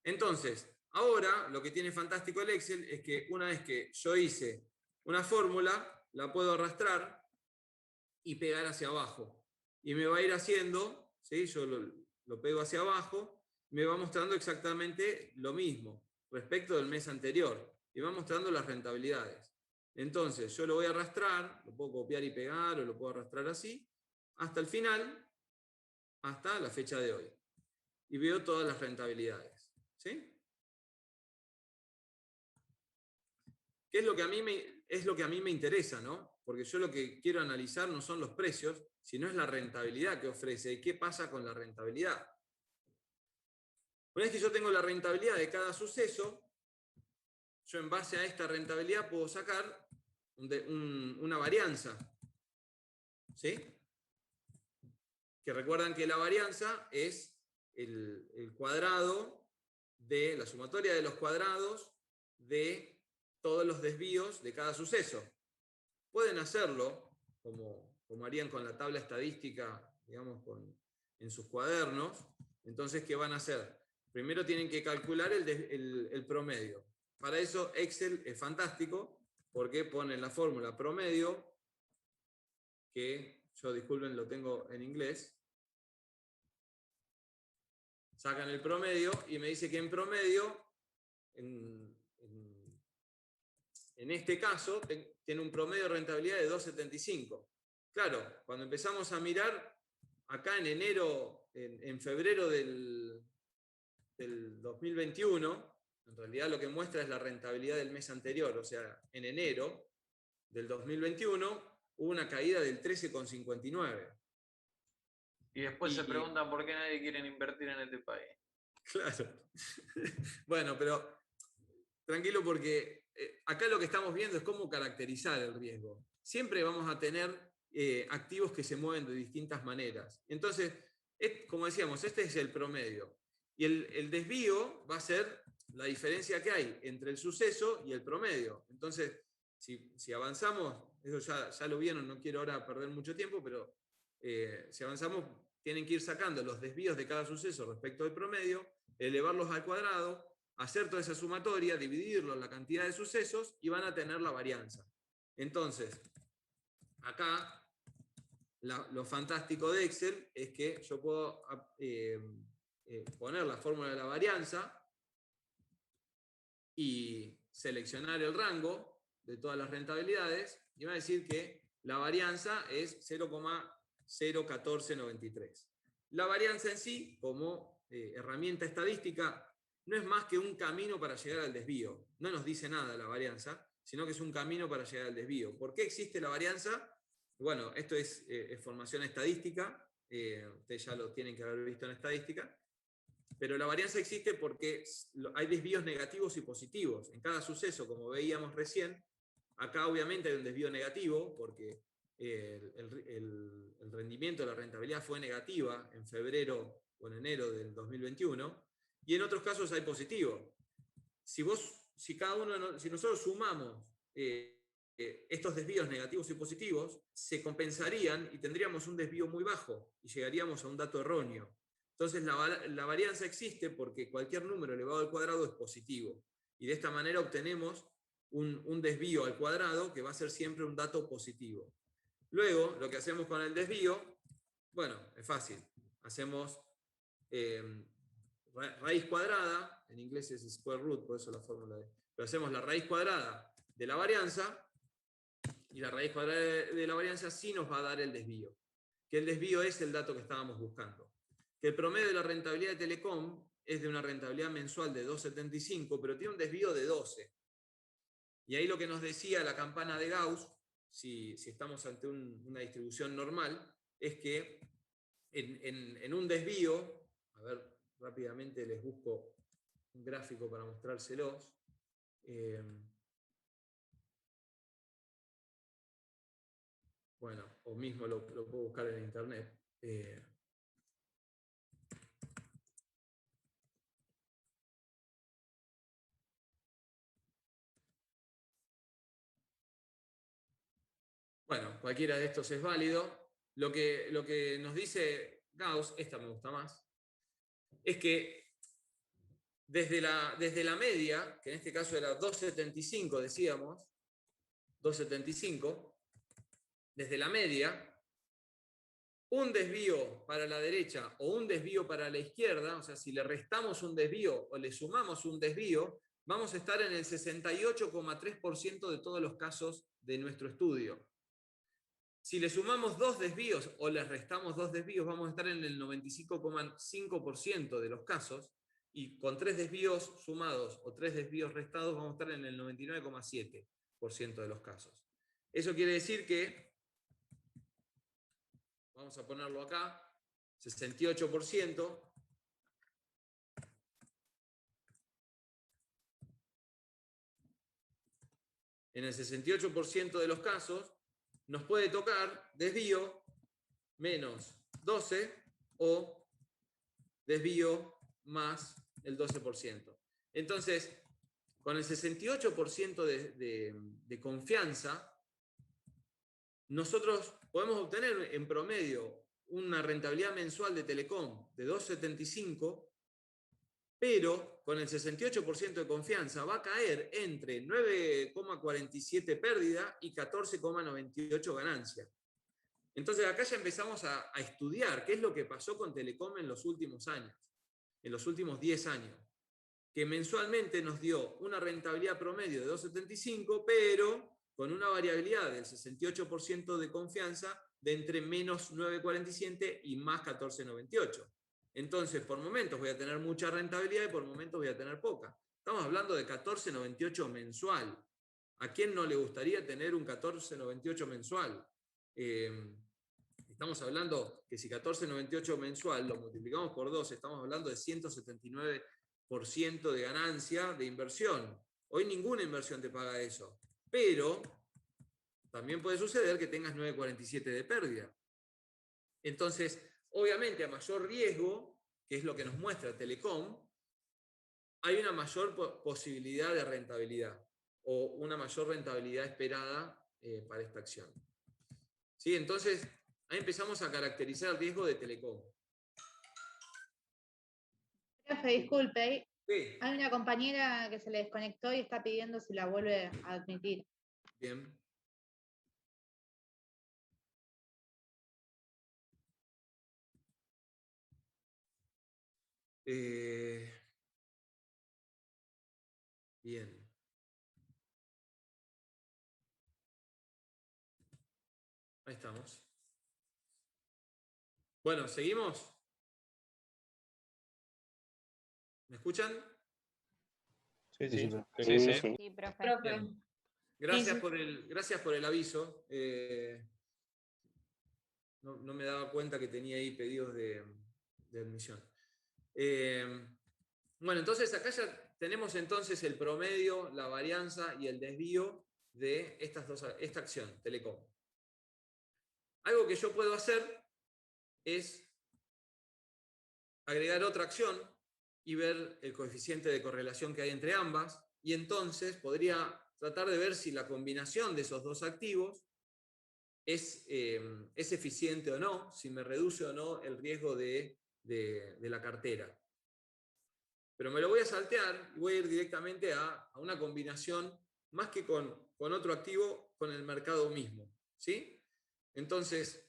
Entonces, ahora lo que tiene fantástico el Excel es que una vez que yo hice una fórmula, la puedo arrastrar y pegar hacia abajo. Y me va a ir haciendo, ¿sí? Yo lo pego hacia abajo, me va mostrando exactamente lo mismo respecto del mes anterior. Y va mostrando las rentabilidades. Entonces, yo lo voy a arrastrar, lo puedo copiar y pegar, o lo puedo arrastrar así, hasta el final, hasta la fecha de hoy. Y veo todas las rentabilidades. ¿Sí? ¿Qué es lo que a mí me interesa, ¿no? Porque yo lo que quiero analizar no son los precios, sino es la rentabilidad que ofrece. ¿Y qué pasa con la rentabilidad? Una vez que yo tengo la rentabilidad de cada suceso, yo en base a esta rentabilidad puedo sacar una varianza. ¿Sí? Que recuerdan que la varianza es el cuadrado de la sumatoria de los cuadrados de todos los desvíos de cada suceso. Pueden hacerlo, como harían con la tabla estadística, digamos, en sus cuadernos. Entonces, ¿qué van a hacer? Primero tienen que calcular el promedio. Para eso Excel es fantástico, porque ponen la fórmula promedio, que yo, disculpen, lo tengo en inglés. Sacan el promedio y me dice que en promedio, en este caso, tiene un promedio de rentabilidad de 2,75. Claro, cuando empezamos a mirar, acá en enero, en febrero del 2021, en realidad lo que muestra es la rentabilidad del mes anterior, o sea, en enero del 2021 hubo una caída del 13,59. Y después se preguntan por qué nadie quiere invertir en este país. Claro. Bueno, pero tranquilo, porque acá lo que estamos viendo es cómo caracterizar el riesgo. Siempre vamos a tener activos que se mueven de distintas maneras. Entonces, como decíamos, este es el promedio. Y el desvío va a ser la diferencia que hay entre el suceso y el promedio. Entonces, si avanzamos, eso ya lo vieron, no quiero ahora perder mucho tiempo, pero si avanzamos, tienen que ir sacando los desvíos de cada suceso respecto al promedio, elevarlos al cuadrado, hacer toda esa sumatoria, dividirlo en la cantidad de sucesos y van a tener la varianza. Entonces, acá, lo fantástico de Excel es que yo puedo poner la fórmula de la varianza y seleccionar el rango de todas las rentabilidades y va a decir que la varianza es 0,01493. La varianza en sí, como herramienta estadística, no es más que un camino para llegar al desvío. No nos dice nada la varianza, sino que es un camino para llegar al desvío. ¿Por qué existe la varianza? Bueno, esto es formación estadística, ustedes ya lo tienen que haber visto en estadística, pero la varianza existe porque hay desvíos negativos y positivos. En cada suceso, como veíamos recién, acá obviamente hay un desvío negativo, porque el rendimiento, la rentabilidad fue negativa en febrero o en enero del 2021, y en otros casos hay positivo. Si nosotros sumamos estos desvíos negativos y positivos, se compensarían y tendríamos un desvío muy bajo y llegaríamos a un dato erróneo. Entonces la varianza existe porque cualquier número elevado al cuadrado es positivo. y de esta manera obtenemos un desvío al cuadrado que va a ser siempre un dato positivo. Luego, lo que hacemos con el desvío, bueno, es fácil. Hacemos raíz cuadrada, en inglés es square root, por eso la fórmula de... Pero hacemos la raíz cuadrada de la varianza, y la raíz cuadrada de la varianza sí nos va a dar el desvío. Que el desvío es el dato que estábamos buscando. Que el promedio de la rentabilidad de Telecom es de una rentabilidad mensual de 2,75, pero tiene un desvío de 12. Y ahí lo que nos decía la campana de Gauss, si estamos ante una distribución normal, es que en un desvío, a ver, rápidamente les busco un gráfico para mostrárselos. Bueno, o mismo lo puedo buscar en internet. Bueno, cualquiera de estos es válido. Lo que nos dice Gauss, esta me gusta más, es que desde la media, que en este caso era 2,75, decíamos, 2,75, desde la media, un desvío para la derecha o un desvío para la izquierda, o sea, si le restamos un desvío o le sumamos un desvío, vamos a estar en el 68,3% de todos los casos de nuestro estudio. Si le sumamos 2 desvíos o le restamos 2 desvíos, vamos a estar en el 95,5% de los casos, y con 3 desvíos sumados o 3 desvíos restados vamos a estar en el 99,7% de los casos. Eso quiere decir que, vamos a ponerlo acá, 68%, en el 68% de los casos, nos puede tocar desvío menos 12 o desvío más el 12%. Entonces, con el 68% de confianza, nosotros podemos obtener en promedio una rentabilidad mensual de Telecom de 2,75, pero con el 68% de confianza va a caer entre 9,47 pérdida y 14,98 ganancia. Entonces acá ya empezamos a estudiar qué es lo que pasó con Telecom en los últimos años, en los últimos 10 años, que mensualmente nos dio una rentabilidad promedio de 2,75, pero con una variabilidad del 68% de confianza de entre menos 9,47 y más 14,98. Entonces, por momentos voy a tener mucha rentabilidad y por momentos voy a tener poca. Estamos hablando de 14,98 mensual. ¿A quién no le gustaría tener un 14,98 mensual? Estamos hablando que si 14,98 mensual lo multiplicamos por 2, estamos hablando de 179% de ganancia de inversión. Hoy ninguna inversión te paga eso. Pero también puede suceder que tengas 9,47 de pérdida. Entonces, obviamente, a mayor riesgo, que es lo que nos muestra Telecom, hay una mayor posibilidad de rentabilidad o una mayor rentabilidad esperada para esta acción. ¿Sí? Entonces, ahí empezamos a caracterizar el riesgo de Telecom. Profe, disculpe, Sí. hay una compañera que se le desconectó y está pidiendo si la vuelve a admitir. Bien. Bien. Ahí estamos. Bueno, ¿seguimos? ¿Me escuchan? Sí, sí. Sí, profe. Bien. Gracias por el aviso. No me daba cuenta que tenía ahí pedidos de admisión. Bueno, entonces acá ya tenemos entonces el promedio, la varianza y el desvío de esta acción, Telecom. Algo que yo puedo hacer es agregar otra acción y ver el coeficiente de correlación que hay entre ambas, y entonces podría tratar de ver si la combinación de esos dos activos es eficiente o no, si me reduce o no el riesgo de la cartera. pero me lo voy a saltear y voy a ir directamente a una combinación, más que con otro activo, con el mercado mismo. ¿Sí? Entonces,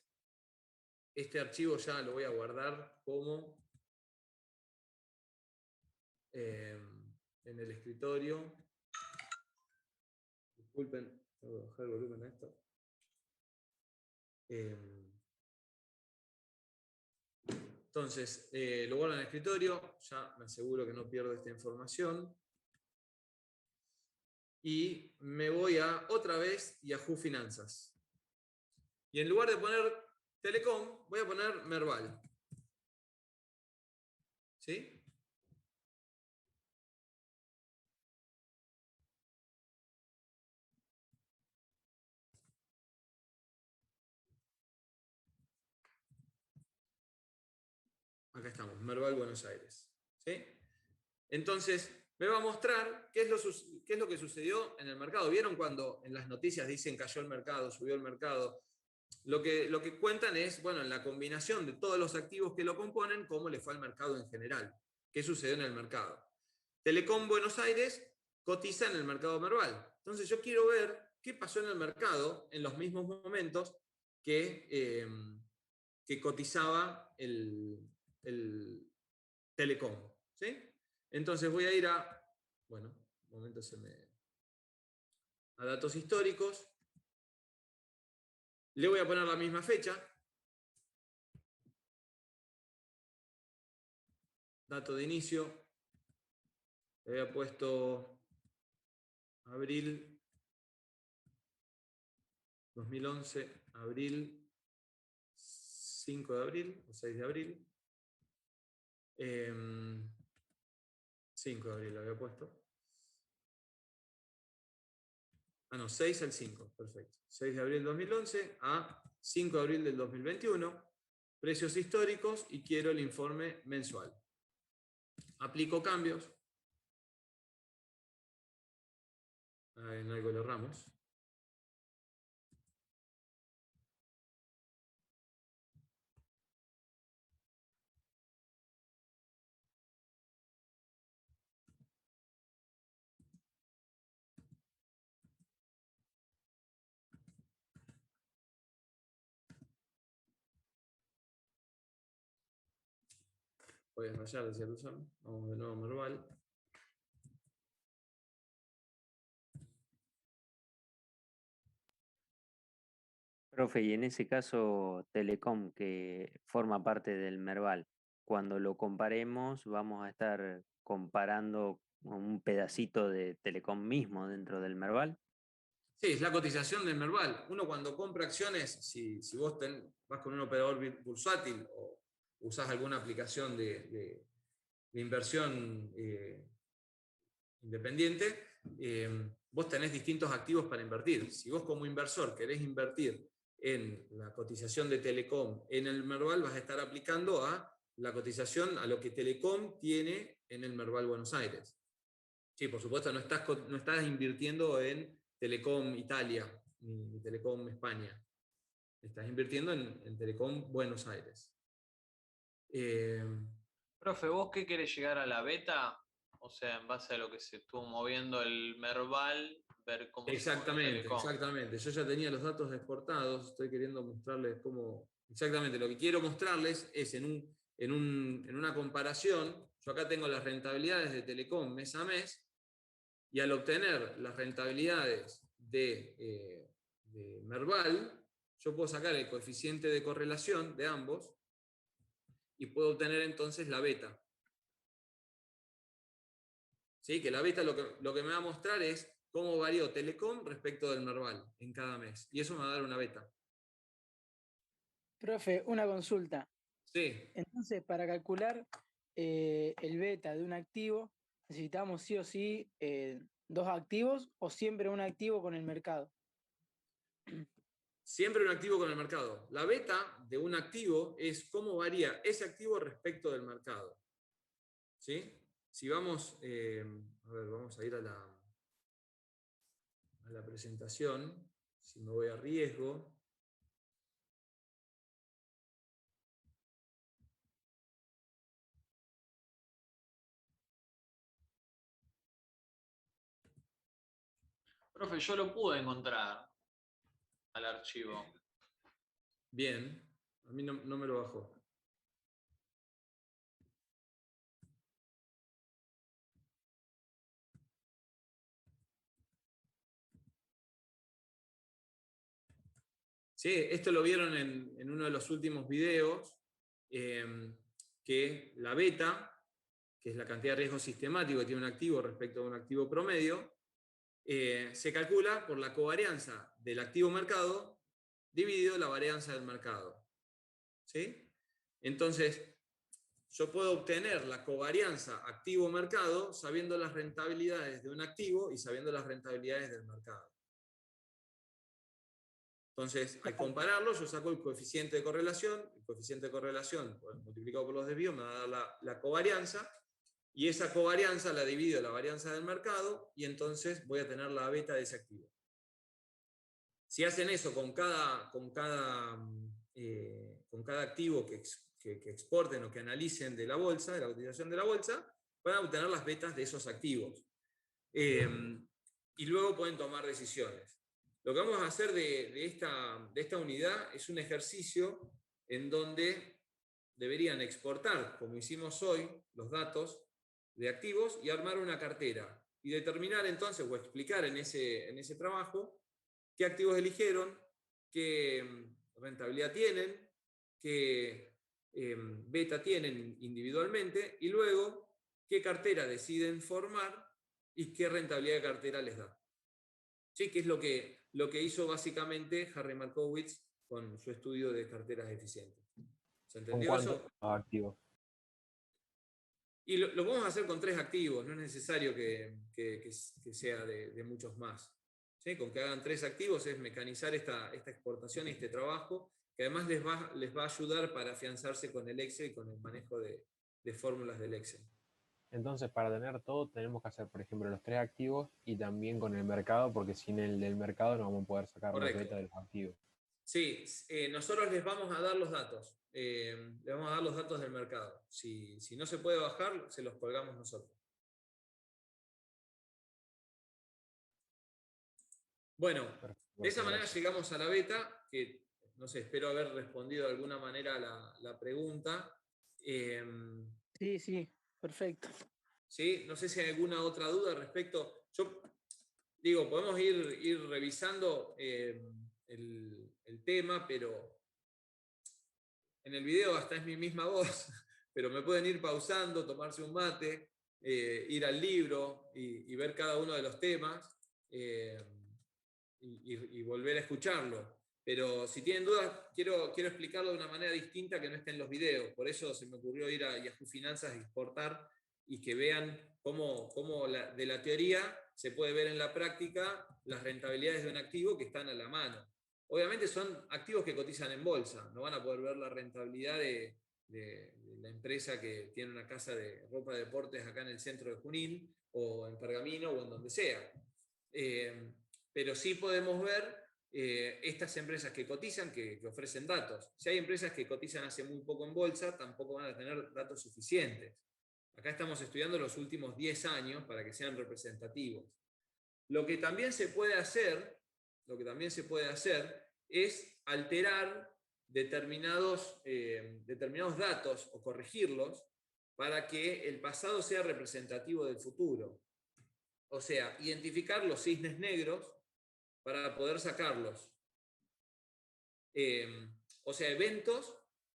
este archivo ya lo voy a guardar como en el escritorio. Disculpen, tengo que bajar el volumen a esto. Entonces, lo guardo en el escritorio, ya me aseguro que no pierdo esta información. Y me voy a otra vez Yahoo Finanzas. Y en lugar de poner Telecom, voy a poner Merval. ¿Sí? Acá estamos, Merval, Buenos Aires. ¿Sí? Entonces, me va a mostrar qué es lo que sucedió en el mercado. ¿Vieron cuando en las noticias dicen cayó el mercado, subió el mercado? Lo que cuentan es, bueno, en la combinación de todos los activos que lo componen, cómo le fue al mercado en general. ¿Qué sucedió en el mercado? Telecom Buenos Aires cotiza en el mercado Merval. Entonces yo quiero ver qué pasó en el mercado en los mismos momentos que cotizaba el Telecom. ¿Sí? Entonces voy a ir a, bueno, un momento a datos históricos. Le voy a poner la misma fecha. Dato de inicio. Le había puesto abril 2011, abril, 5 de abril o 6 de abril. 5 de abril lo había puesto. Ah, no, 6 al 5, perfecto. 6 de abril del 2011 a 5 de abril del 2021. Precios históricos y quiero el informe mensual. Aplico cambios. En algo le erramos. Voy a rayar, decía Luzón. Vamos de nuevo a Merval. Profe, y en ese caso, Telecom, que forma parte del Merval, cuando lo comparemos, vamos a estar comparando un pedacito de Telecom mismo dentro del Merval. Sí, es la cotización del Merval. Uno cuando compra acciones, si vos vas con un operador bursátil o usás alguna aplicación de inversión independiente, vos tenés distintos activos para invertir. Si vos como inversor querés invertir en la cotización de Telecom en el Merval, vas a estar aplicando a la cotización a lo que Telecom tiene en el Merval Buenos Aires. Sí, por supuesto, no estás invirtiendo en Telecom Italia ni Telecom España. Estás invirtiendo en Telecom Buenos Aires. Profe, ¿vos qué querés llegar a la beta? O sea, en base a lo que se estuvo moviendo el Merval, ver cómo Exactamente, se mueve Telecom. exactamente. Yo ya tenía los datos exportados, estoy queriendo mostrarles cómo... Exactamente, lo que quiero mostrarles es en una comparación, yo acá tengo las rentabilidades de Telecom mes a mes, y al obtener las rentabilidades de Merval, yo puedo sacar el coeficiente de correlación de ambos y puedo obtener entonces la beta. ¿Sí? Que la beta lo que me va a mostrar es cómo varió Telecom respecto del Merval en cada mes. Y eso me va a dar una beta. Profe, una consulta. Sí. Entonces, para calcular el beta de un activo, ¿necesitamos sí o sí dos activos o siempre un activo con el mercado? Siempre un activo con el mercado. La beta de un activo es cómo varía ese activo respecto del mercado. ¿Sí? Si vamos, vamos a ir a la presentación, si me voy a riesgo. Profe, yo lo pude encontrar al archivo. Bien, a mí no me lo bajó. Sí, esto lo vieron en uno de los últimos videos, que la beta, que es la cantidad de riesgo sistemático que tiene un activo respecto a un activo promedio, se calcula por la covarianza del activo mercado dividido la varianza del mercado. ¿Sí? Entonces, yo puedo obtener la covarianza activo-mercado sabiendo las rentabilidades de un activo y sabiendo las rentabilidades del mercado. Entonces, al compararlo, yo saco el coeficiente de correlación. El coeficiente de correlación multiplicado por los desvíos me va a dar la covarianza, y esa covarianza la divido la varianza del mercado, y entonces voy a tener la beta de ese activo. Si hacen eso con cada activo que exporten o que analicen de la bolsa, de la cotización de la bolsa, van a obtener las betas de esos activos. Y luego pueden tomar decisiones. Lo que vamos a hacer de esta unidad es un ejercicio en donde deberían exportar, como hicimos hoy, los datos de activos y armar una cartera. Y determinar entonces, o explicar en ese trabajo, qué activos eligieron, qué rentabilidad tienen, qué beta tienen individualmente, y luego qué cartera deciden formar y qué rentabilidad de cartera les da. ¿Sí? Que es lo que hizo básicamente Harry Markowitz con su estudio de carteras eficientes. ¿Se entendió eso? Activos. Y lo vamos a hacer con 3 activos, no es necesario que sea de muchos más. ¿Sí? Con que hagan 3 activos es mecanizar esta exportación y este trabajo, que además les va a ayudar para afianzarse con el Excel y con el manejo de fórmulas del Excel. Entonces, para tener todo, tenemos que hacer, por ejemplo, los 3 activos y también con el mercado, porque sin el del mercado no vamos a poder sacar la beta de los activos. Sí, nosotros les vamos a dar los datos. Les vamos a dar los datos del mercado. Si no se puede bajar, se los colgamos nosotros. Bueno, de esa manera llegamos a la beta, que no sé, espero haber respondido de alguna manera la pregunta. Sí, perfecto. ¿Sí? No sé si hay alguna otra duda al respecto. Yo digo, podemos ir revisando el tema, pero en el video hasta es mi misma voz, pero me pueden ir pausando, tomarse un mate, ir al libro y ver cada uno de los temas y volver a escucharlo. Pero si tienen dudas, quiero explicarlo de una manera distinta que no esté en los videos. Por eso se me ocurrió ir a Yahoo Finanzas y exportar, y que vean cómo de la teoría se puede ver en la práctica las rentabilidades de un activo que están a la mano. Obviamente son activos que cotizan en bolsa, no van a poder ver la rentabilidad de la empresa que tiene una casa de ropa de deportes acá en el centro de Junín, o en Pergamino, o en donde sea. Pero sí podemos ver estas empresas que cotizan, que ofrecen datos. Si hay empresas que cotizan hace muy poco en bolsa, tampoco van a tener datos suficientes. Acá estamos estudiando los últimos 10 años para que sean representativos. Lo que también se puede hacer es alterar determinados datos o corregirlos para que el pasado sea representativo del futuro. O sea, identificar los cisnes negros para poder sacarlos. O sea, eventos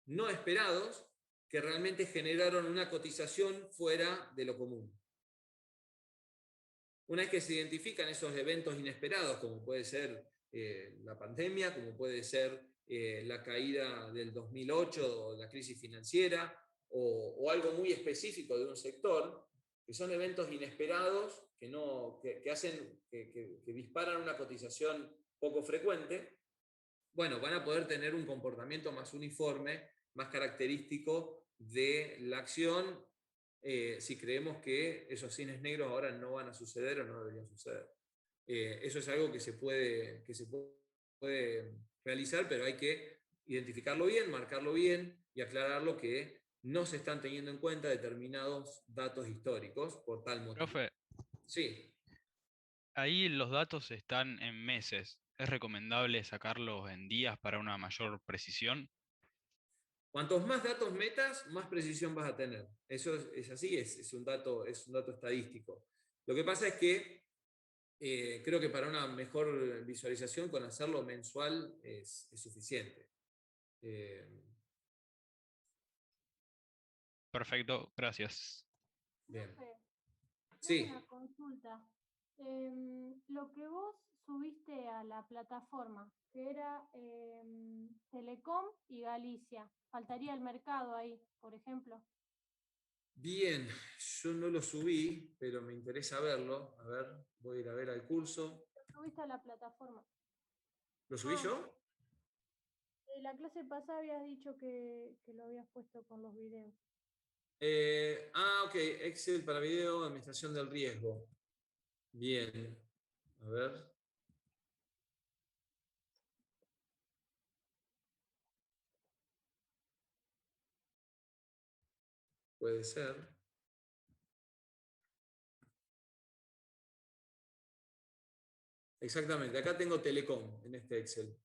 no esperados que realmente generaron una cotización fuera de lo común. Una vez que se identifican esos eventos inesperados, como puede ser la pandemia, como puede ser la caída del 2008 o la crisis financiera, o algo muy específico de un sector, que son eventos inesperados que disparan una cotización poco frecuente, bueno, van a poder tener un comportamiento más uniforme, más característico de la acción, si creemos que esos cisnes negros ahora no van a suceder o no deberían suceder. Eso es algo que se puede realizar, pero hay que identificarlo bien, marcarlo bien y aclararlo, que no se están teniendo en cuenta determinados datos históricos por tal motivo. Profe. Sí. ahí los datos están en meses. ¿Es recomendable sacarlos en días para una mayor precisión? Cuantos más datos metas, más precisión vas a tener. Eso es así, es un dato estadístico. Lo que pasa es que creo que para una mejor visualización, con hacerlo mensual es suficiente. Perfecto, gracias. Bien. Profe, Sí. una consulta. Lo que vos subiste a la plataforma, que era Telecom y Galicia, faltaría el mercado ahí, por ejemplo. Bien, yo no lo subí, pero me interesa verlo. A ver, voy a ir a ver al curso. Lo subiste a la plataforma. ¿Lo subí yo? En la clase pasada habías dicho que lo habías puesto con los videos. Ok, Excel para video, administración del riesgo. Bien, a ver. Puede ser. Exactamente, acá tengo Telecom en este Excel.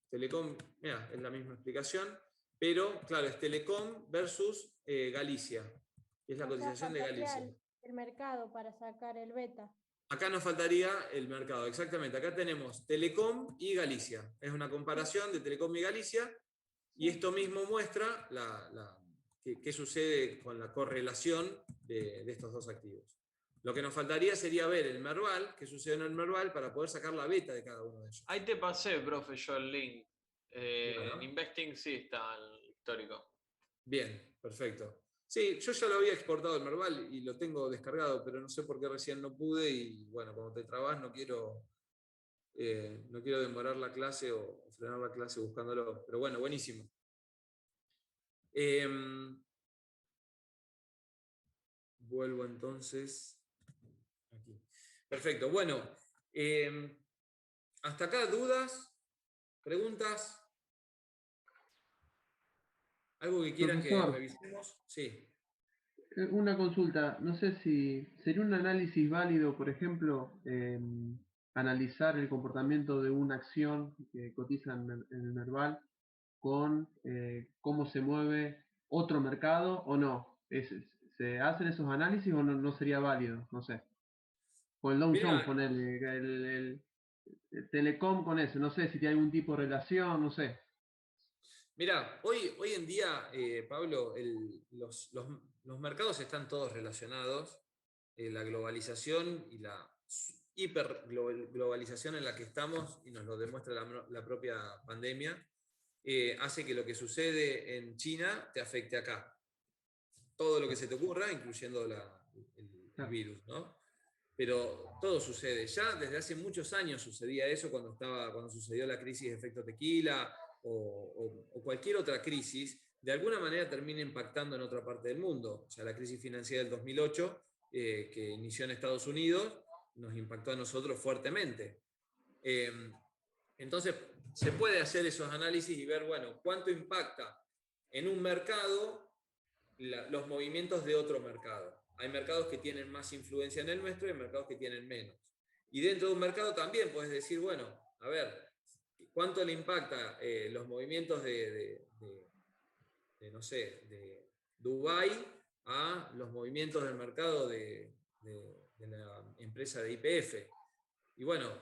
Telecom, mira, es la misma explicación, pero claro, es Telecom versus Galicia. Es la cotización de Galicia. El mercado para sacar el beta. Acá nos faltaría el mercado, exactamente. Acá tenemos Telecom y Galicia. Es una comparación de Telecom y Galicia, y esto mismo muestra qué sucede con la correlación de estos dos activos. Lo que nos faltaría sería ver el Merval, qué sucede en el Merval, para poder sacar la beta de cada uno de ellos. Ahí te pasé, profe, yo el link. Claro. En Investing sí está el histórico. Bien, perfecto. Sí, yo ya lo había exportado el Merval y lo tengo descargado, pero no sé por qué recién no pude, y bueno, cuando te trabas no quiero demorar la clase o frenar la clase buscándolo. Pero bueno, buenísimo. Vuelvo entonces aquí. Perfecto, bueno. ¿Hasta acá dudas? ¿Preguntas? ¿Algo que quieran que Profesor, revisemos? Sí. una consulta. No sé si sería un análisis válido, por ejemplo, analizar el comportamiento de una acción que cotiza en el Merval con cómo se mueve otro mercado o no. ¿Se hacen esos análisis o no sería válido? No sé. Con el Dow Jones, ponerle el Telecom con eso. No sé si tiene algún tipo de relación, no sé. Mira, hoy en día, Pablo, los mercados están todos relacionados. La globalización y la hiperglobalización en la que estamos, y nos lo demuestra la propia pandemia, hace que lo que sucede en China te afecte acá. Todo lo que se te ocurra, incluyendo el virus, ¿no? Pero todo sucede. Ya desde hace muchos años sucedía eso, cuando sucedió la crisis de efecto tequila o cualquier otra crisis, de alguna manera termina impactando en otra parte del mundo. O sea, la crisis financiera del 2008, que inició en Estados Unidos, nos impactó a nosotros fuertemente. Entonces, se puede hacer esos análisis y ver, bueno, cuánto impacta en un mercado los movimientos de otro mercado. Hay mercados que tienen más influencia en el nuestro y hay mercados que tienen menos. Y dentro de un mercado también puedes decir, bueno, a ver, ¿cuánto le impacta los movimientos no sé, de Dubái a los movimientos del mercado de la empresa de YPF? Y bueno,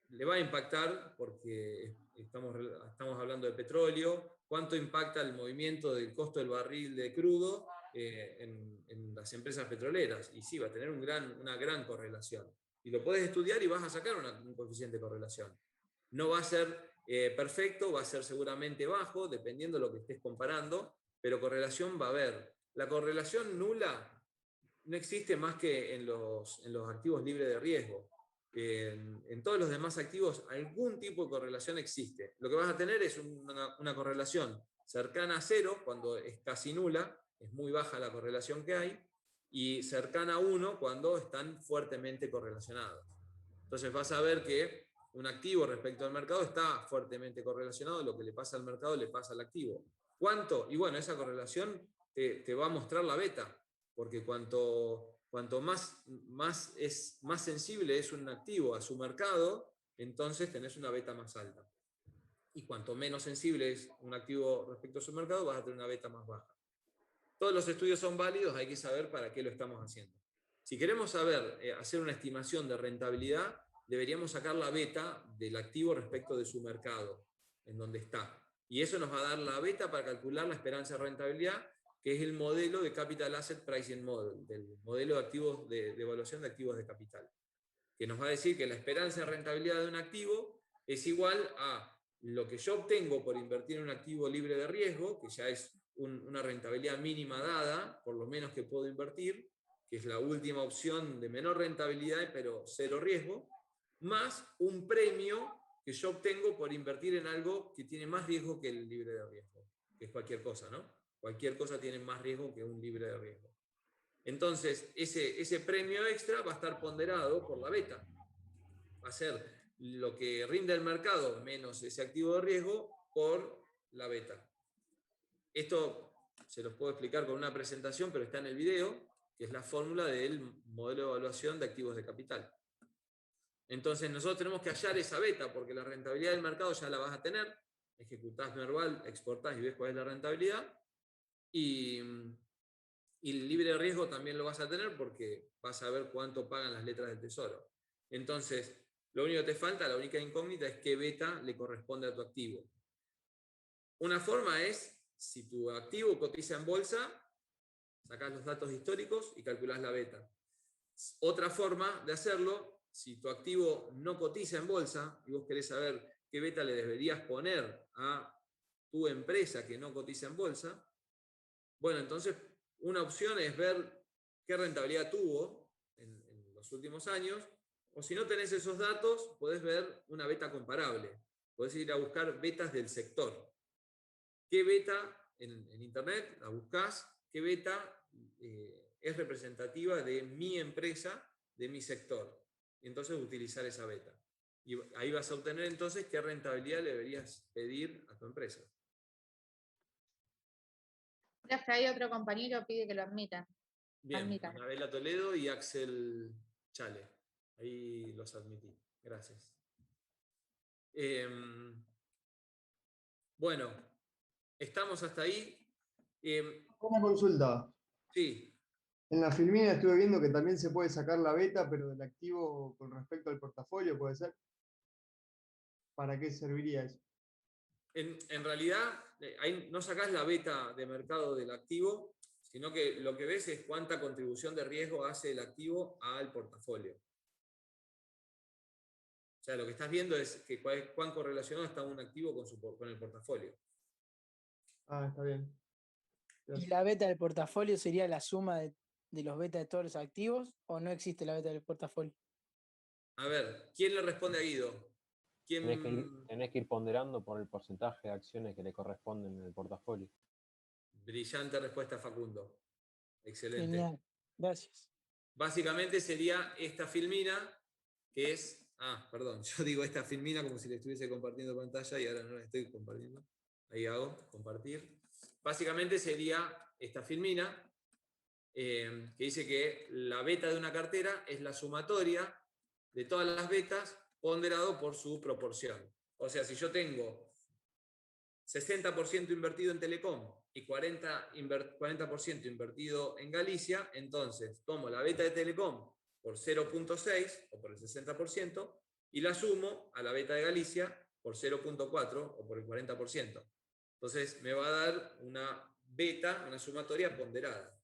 le va a impactar porque estamos hablando de petróleo. ¿Cuánto impacta el movimiento del costo del barril de crudo en las empresas petroleras? Y sí, va a tener una gran correlación. Y lo puedes estudiar y vas a sacar un coeficiente de correlación. No va a ser perfecto, va a ser seguramente bajo, dependiendo de lo que estés comparando, pero correlación va a haber. La correlación nula no existe más que en los activos libres de riesgo. En todos los demás activos algún tipo de correlación existe. Lo que vas a tener es una correlación cercana a cero, cuando es casi nula, es muy baja la correlación que hay, y cercana a 1 cuando están fuertemente correlacionados. Entonces vas a ver que un activo respecto al mercado está fuertemente correlacionado, lo que le pasa al mercado le pasa al activo. ¿Cuánto? Y bueno, esa correlación te va a mostrar la beta, porque cuanto cuanto más sensible es un activo a su mercado, entonces tenés una beta más alta. Y cuanto menos sensible es un activo respecto a su mercado, vas a tener una beta más baja. Todos los estudios son válidos, hay que saber para qué lo estamos haciendo. Si queremos saber, hacer una estimación de rentabilidad, deberíamos sacar la beta del activo respecto de su mercado, en donde está. Y eso nos va a dar la beta para calcular la esperanza de rentabilidad, que es el modelo de Capital Asset Pricing Model, del modelo de activos de evaluación de activos de capital, que nos va a decir que la esperanza de rentabilidad de un activo es igual a lo que yo obtengo por invertir en un activo libre de riesgo, que ya es una rentabilidad mínima dada, por lo menos que puedo invertir, que es la última opción de menor rentabilidad, pero cero riesgo, más un premio que yo obtengo por invertir en algo que tiene más riesgo que el libre de riesgo, que es cualquier cosa, ¿no? Cualquier cosa tiene más riesgo que un libre de riesgo. Entonces, ese premio extra va a estar ponderado por la beta. Va a ser lo que rinde el mercado menos ese activo de riesgo por la beta. Esto se los puedo explicar con una presentación, pero está en el video, que es la fórmula del modelo de evaluación de activos de capital. Entonces nosotros tenemos que hallar esa beta, porque la rentabilidad del mercado ya la vas a tener, ejecutás Merval, exportás y ves cuál es la rentabilidad, y el libre de riesgo también lo vas a tener porque vas a ver cuánto pagan las letras del tesoro. Entonces, lo único que te falta, la única incógnita es qué beta le corresponde a tu activo. Una forma es, si tu activo cotiza en bolsa, sacás los datos históricos y calculás la beta. Otra forma de hacerlo, si tu activo no cotiza en bolsa y vos querés saber qué beta le deberías poner a tu empresa que no cotiza en bolsa, bueno, entonces una opción es ver qué rentabilidad tuvo en los últimos años, o si no tenés esos datos, podés ver una beta comparable. Podés ir a buscar betas del sector. ¿Qué beta en Internet la buscás? ¿Qué beta es representativa de mi empresa, de mi sector? Y entonces utilizar esa beta. Y ahí vas a obtener entonces qué rentabilidad le deberías pedir a tu empresa. Ya que hay otro compañero pide que lo admitan. Bien, Anabela Toledo y Axel Chale. Ahí los admití. Gracias. Bueno, estamos hasta ahí. Una consulta. Sí. En la filmina estuve viendo que también se puede sacar la beta, pero del activo con respecto al portafolio, ¿puede ser? ¿Para qué serviría eso? En realidad, ahí no sacás la beta de mercado del activo, sino que lo que ves es cuánta contribución de riesgo hace el activo al portafolio. O sea, lo que estás viendo es que cuán correlacionado está un activo con el portafolio. Ah, está bien. ¿Y la beta del portafolio sería la suma de los betas de todos los activos o no existe la beta del portafolio? A ver, ¿quién le responde a Guido? Tenés que ir ponderando por el porcentaje de acciones que le corresponden en el portafolio. Brillante respuesta, Facundo. Excelente. Genial, gracias. Básicamente sería esta filmina, que es... Ah, perdón, yo digo esta filmina como si le estuviese compartiendo pantalla y ahora no la estoy compartiendo. Ahí hago, compartir. Básicamente sería esta filmina, que dice que la beta de una cartera es la sumatoria de todas las betas ponderado por su proporción. O sea, si yo tengo 60% invertido en Telecom y 40% invertido en Galicia, entonces tomo la beta de Telecom por 0.6 o por el 60% y la sumo a la beta de Galicia por 0.4 o por el 40%. Entonces me va a dar una beta, una sumatoria ponderada.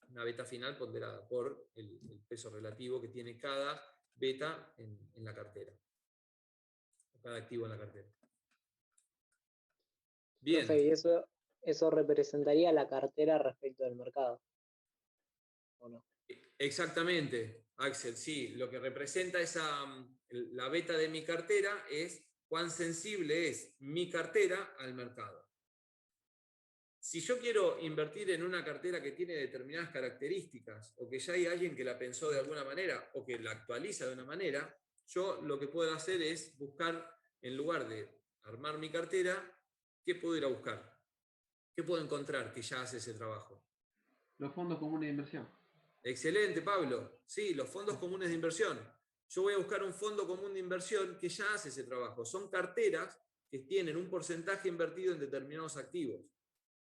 Una beta final ponderada por el peso relativo que tiene cada beta en la cartera. Cada activo en la cartera. Bien. Profe, ¿y eso representaría la cartera respecto del mercado? ¿O no? Exactamente, Axel, sí. Lo que representa la beta de mi cartera es cuán sensible es mi cartera al mercado. Si yo quiero invertir en una cartera que tiene determinadas características, o que ya hay alguien que la pensó de alguna manera, o que la actualiza de una manera, yo lo que puedo hacer es buscar, en lugar de armar mi cartera, ¿qué puedo ir a buscar? ¿Qué puedo encontrar que ya hace ese trabajo? Los fondos comunes de inversión. Excelente, Pablo. Sí, los fondos comunes de inversión. Yo voy a buscar un fondo común de inversión que ya hace ese trabajo. Son carteras que tienen un porcentaje invertido en determinados activos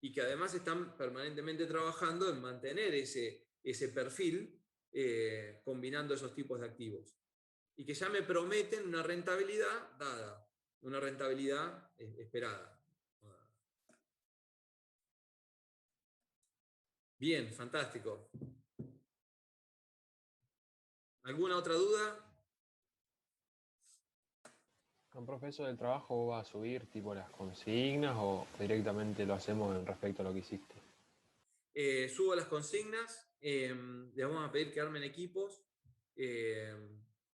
y que además están permanentemente trabajando en mantener ese perfil combinando esos tipos de activos. Y que ya me prometen una rentabilidad dada, una rentabilidad esperada. Bien, fantástico. ¿Alguna otra duda? ¿Con profesor del trabajo va a subir tipo las consignas o directamente lo hacemos en respecto a lo que hiciste? Subo las consignas, les vamos a pedir que armen equipos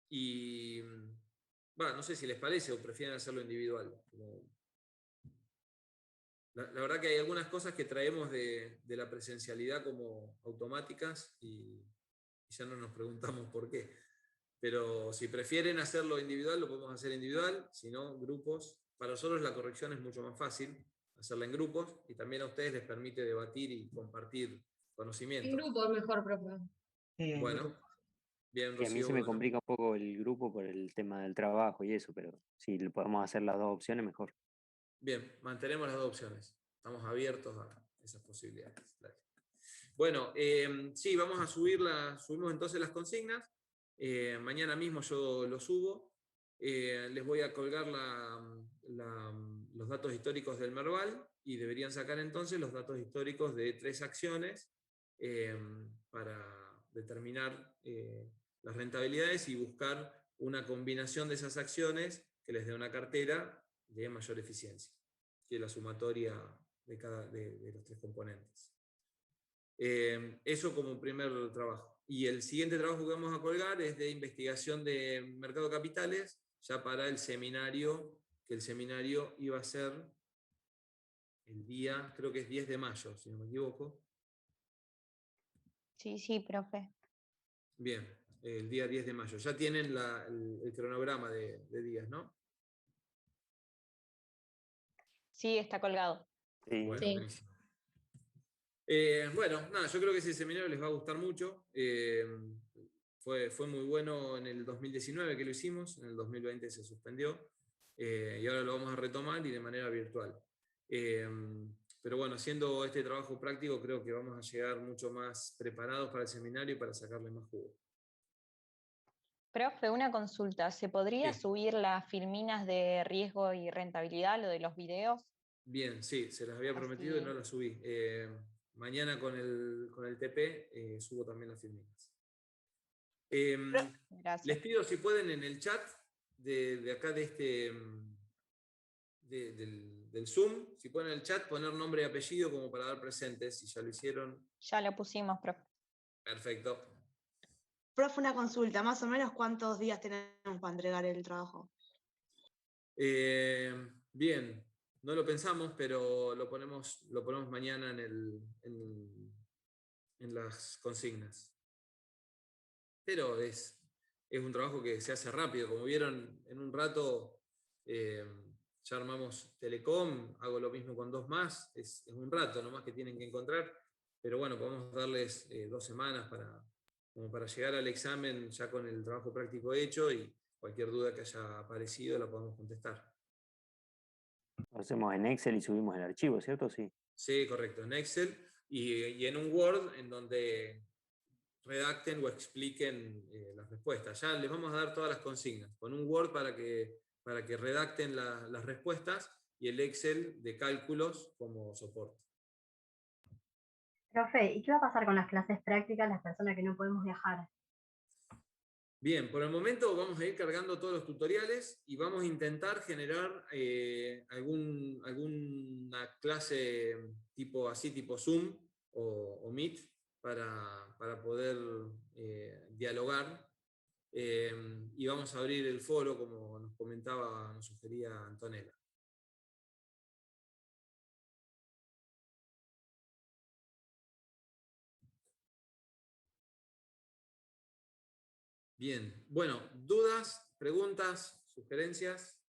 y no sé si les parece o prefieren hacerlo individual. La verdad que hay algunas cosas que traemos de la presencialidad como automáticas y ya no nos preguntamos por qué. Pero si prefieren hacerlo individual, lo podemos hacer individual, si no, grupos. Para nosotros la corrección es mucho más fácil hacerla en grupos y también a ustedes les permite debatir y compartir conocimientos. En grupo es mejor, profe. Bueno, bien, Que a mí Rocío, se me bueno. complica un poco el grupo por el tema del trabajo y eso, pero si le podemos hacer las dos opciones, mejor. Bien, mantenemos las dos opciones. Estamos abiertos a esas posibilidades. Dale. Bueno, sí, vamos a subimos entonces las consignas. Mañana mismo yo lo subo. Les voy a colgar los datos históricos del Merval y deberían sacar entonces los datos históricos de 3 acciones para determinar las rentabilidades y buscar una combinación de esas acciones que les dé una cartera de mayor eficiencia, que es la sumatoria de los 3 componentes. Eso como primer trabajo. Y el siguiente trabajo que vamos a colgar es de investigación de mercado de capitales, ya para el seminario, que el seminario iba a ser el día, creo que es 10 de mayo, si no me equivoco. Sí, profe. Bien, el día 10 de mayo. Ya tienen el cronograma de días, ¿no? Sí, está colgado. Bueno, Sí. buenísimo. Bueno, nada, yo creo que ese seminario les va a gustar mucho. Fue muy bueno en el 2019 que lo hicimos, en el 2020 se suspendió, y ahora lo vamos a retomar y de manera virtual. Pero bueno, haciendo este trabajo práctico creo que vamos a llegar mucho más preparados para el seminario y para sacarle más jugo. Profe, una consulta. ¿Se podría subir las filminas de riesgo y rentabilidad, lo de los videos? Bien, sí, se las había prometido y no las subí. Mañana con el TP subo también las filminas. Les pido si pueden en el chat de acá del Zoom, si pueden en el chat poner nombre y apellido como para dar presentes, si ya lo hicieron. Ya lo pusimos, profe. Perfecto. Profe, una consulta, más o menos ¿cuántos días tenemos para entregar el trabajo? Bien, no lo pensamos, pero lo ponemos mañana en las consignas. Pero es un trabajo que se hace rápido. Como vieron, en un rato ya armamos Telecom, hago lo mismo con 2 más, es un rato nomás que tienen que encontrar, pero bueno, podemos darles 2 semanas como para llegar al examen ya con el trabajo práctico hecho y cualquier duda que haya aparecido la podemos contestar. Lo hacemos en Excel y subimos el archivo, ¿cierto? Sí. Sí, correcto, en Excel y en un Word en donde redacten o expliquen las respuestas. Ya les vamos a dar todas las consignas, con un Word para que redacten las respuestas y el Excel de cálculos como soporte. Profe, ¿y qué va a pasar con las clases prácticas, las personas que no podemos viajar? Bien, por el momento vamos a ir cargando todos los tutoriales y vamos a intentar generar alguna clase tipo Zoom o Meet para poder dialogar. Y vamos a abrir el foro, como nos sugería Antonella. Bien, bueno, ¿dudas, preguntas, sugerencias?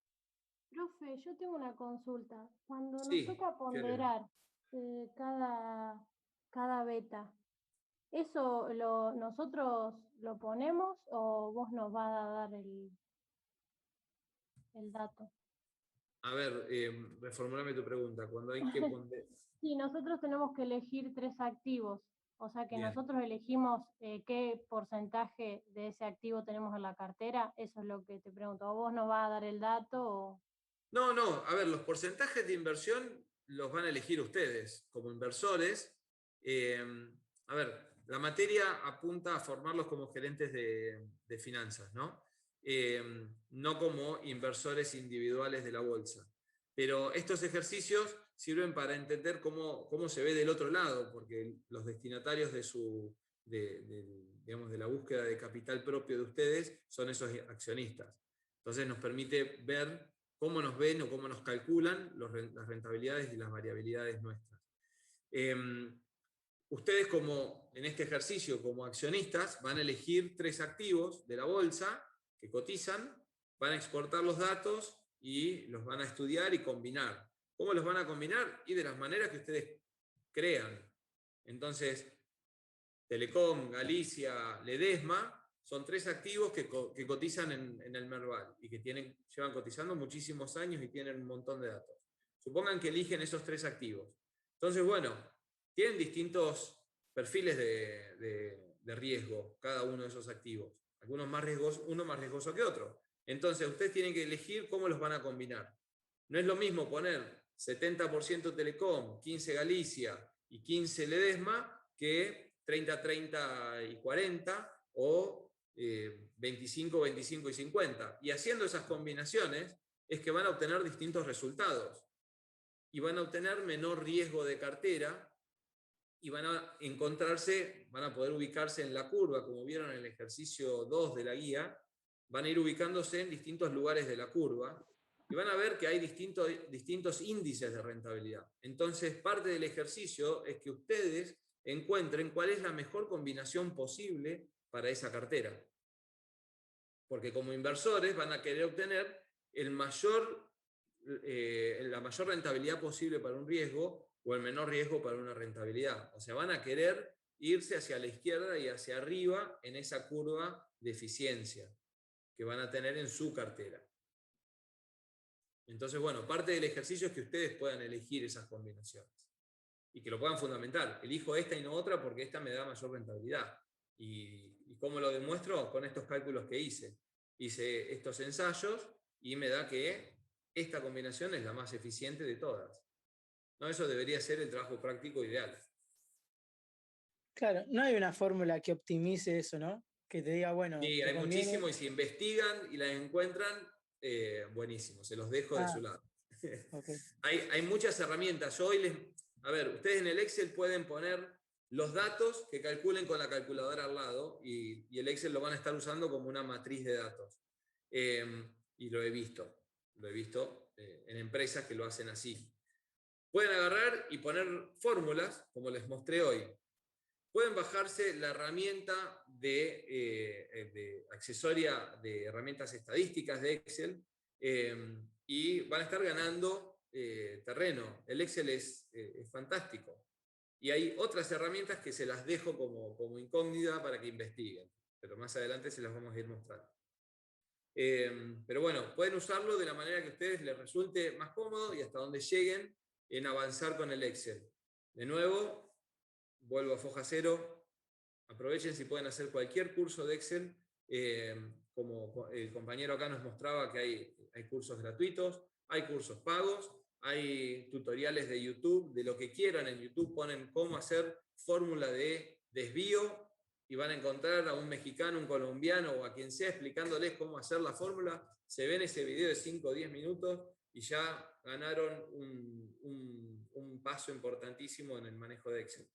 Profe, yo tengo una consulta. Cuando Sí, nos toca ponderar cada beta, ¿Eso nosotros lo ponemos o vos nos vas a dar el dato? A ver, reformulame tu pregunta. Cuando hay que poner... Sí, nosotros tenemos que elegir 3 activos. O sea que Bien. nosotros elegimos qué porcentaje de ese activo tenemos en la cartera. Eso es lo que te pregunto. ¿O vos nos vas a dar el dato? O... No, no. A ver, los porcentajes de inversión los van a elegir ustedes como inversores. A ver, la materia apunta a formarlos como gerentes de finanzas, ¿no? No como inversores individuales de la bolsa. Pero estos ejercicios sirven para entender cómo se ve del otro lado, porque los destinatarios digamos, de la búsqueda de capital propio de ustedes son esos accionistas. Entonces nos permite ver cómo nos ven o cómo nos calculan las rentabilidades y las variabilidades nuestras. Ustedes en este ejercicio como accionistas van a elegir 3 activos de la bolsa que cotizan, van a exportar los datos y los van a estudiar y combinar. ¿Cómo los van a combinar? Y de las maneras que ustedes crean. Entonces, Telecom, Galicia, Ledesma, son 3 activos que cotizan en el Merval y que llevan cotizando muchísimos años y tienen un montón de datos. Supongan que eligen esos 3 activos. Entonces, bueno, tienen distintos perfiles de riesgo cada uno de esos activos. Algunos más riesgosos, uno más riesgoso que otro. Entonces, ustedes tienen que elegir cómo los van a combinar. No es lo mismo poner 70% Telecom, 15 Galicia y 15 Ledesma que 30, 30 y 40 o 25, 25 y 50. Y haciendo esas combinaciones es que van a obtener distintos resultados. Y van a obtener menor riesgo de cartera y van a poder ubicarse en la curva, como vieron en el ejercicio 2 de la guía, van a ir ubicándose en distintos lugares de la curva y van a ver que hay distintos índices de rentabilidad. Entonces, parte del ejercicio es que ustedes encuentren cuál es la mejor combinación posible para esa cartera. Porque como inversores van a querer obtener la mayor rentabilidad posible para un riesgo o el menor riesgo para una rentabilidad. O sea, van a querer irse hacia la izquierda y hacia arriba en esa curva de eficiencia que van a tener en su cartera. Entonces, bueno, parte del ejercicio es que ustedes puedan elegir esas combinaciones y que lo puedan fundamentar. Elijo esta y no otra porque esta me da mayor rentabilidad. ¿Y cómo lo demuestro? Con estos cálculos que hice. Hice estos ensayos y me da que esta combinación es la más eficiente de todas. ¿No? Eso debería ser el trabajo práctico ideal. Claro, no hay una fórmula que optimice eso, ¿no? Que te diga, bueno... Sí, hay muchísimo, y si investigan y las encuentran, buenísimo, se los dejo de su lado. Okay. Hay muchas herramientas. A ver, ustedes en el Excel pueden poner los datos que calculen con la calculadora al lado y el Excel lo van a estar usando como una matriz de datos. Y lo he visto en empresas que lo hacen así. Pueden agarrar y poner fórmulas, como les mostré hoy. Pueden bajarse la herramienta accesoria de herramientas estadísticas de Excel y van a estar ganando terreno. El Excel es fantástico. Y hay otras herramientas que se las dejo como incógnita para que investiguen, pero más adelante se las vamos a ir mostrando. Pero bueno, pueden usarlo de la manera que a ustedes les resulte más cómodo y hasta donde lleguen en avanzar con el Excel. De nuevo, vuelvo a Foja Cero. Aprovechen si pueden hacer cualquier curso de Excel. Como el compañero acá nos mostraba que hay cursos gratuitos, hay cursos pagos, hay tutoriales de YouTube, de lo que quieran en YouTube, ponen cómo hacer fórmula de desvío y van a encontrar a un mexicano, un colombiano o a quien sea explicándoles cómo hacer la fórmula. Se ven ese video de 5 o 10 minutos y ya ganaron un paso importantísimo en el manejo de Excel.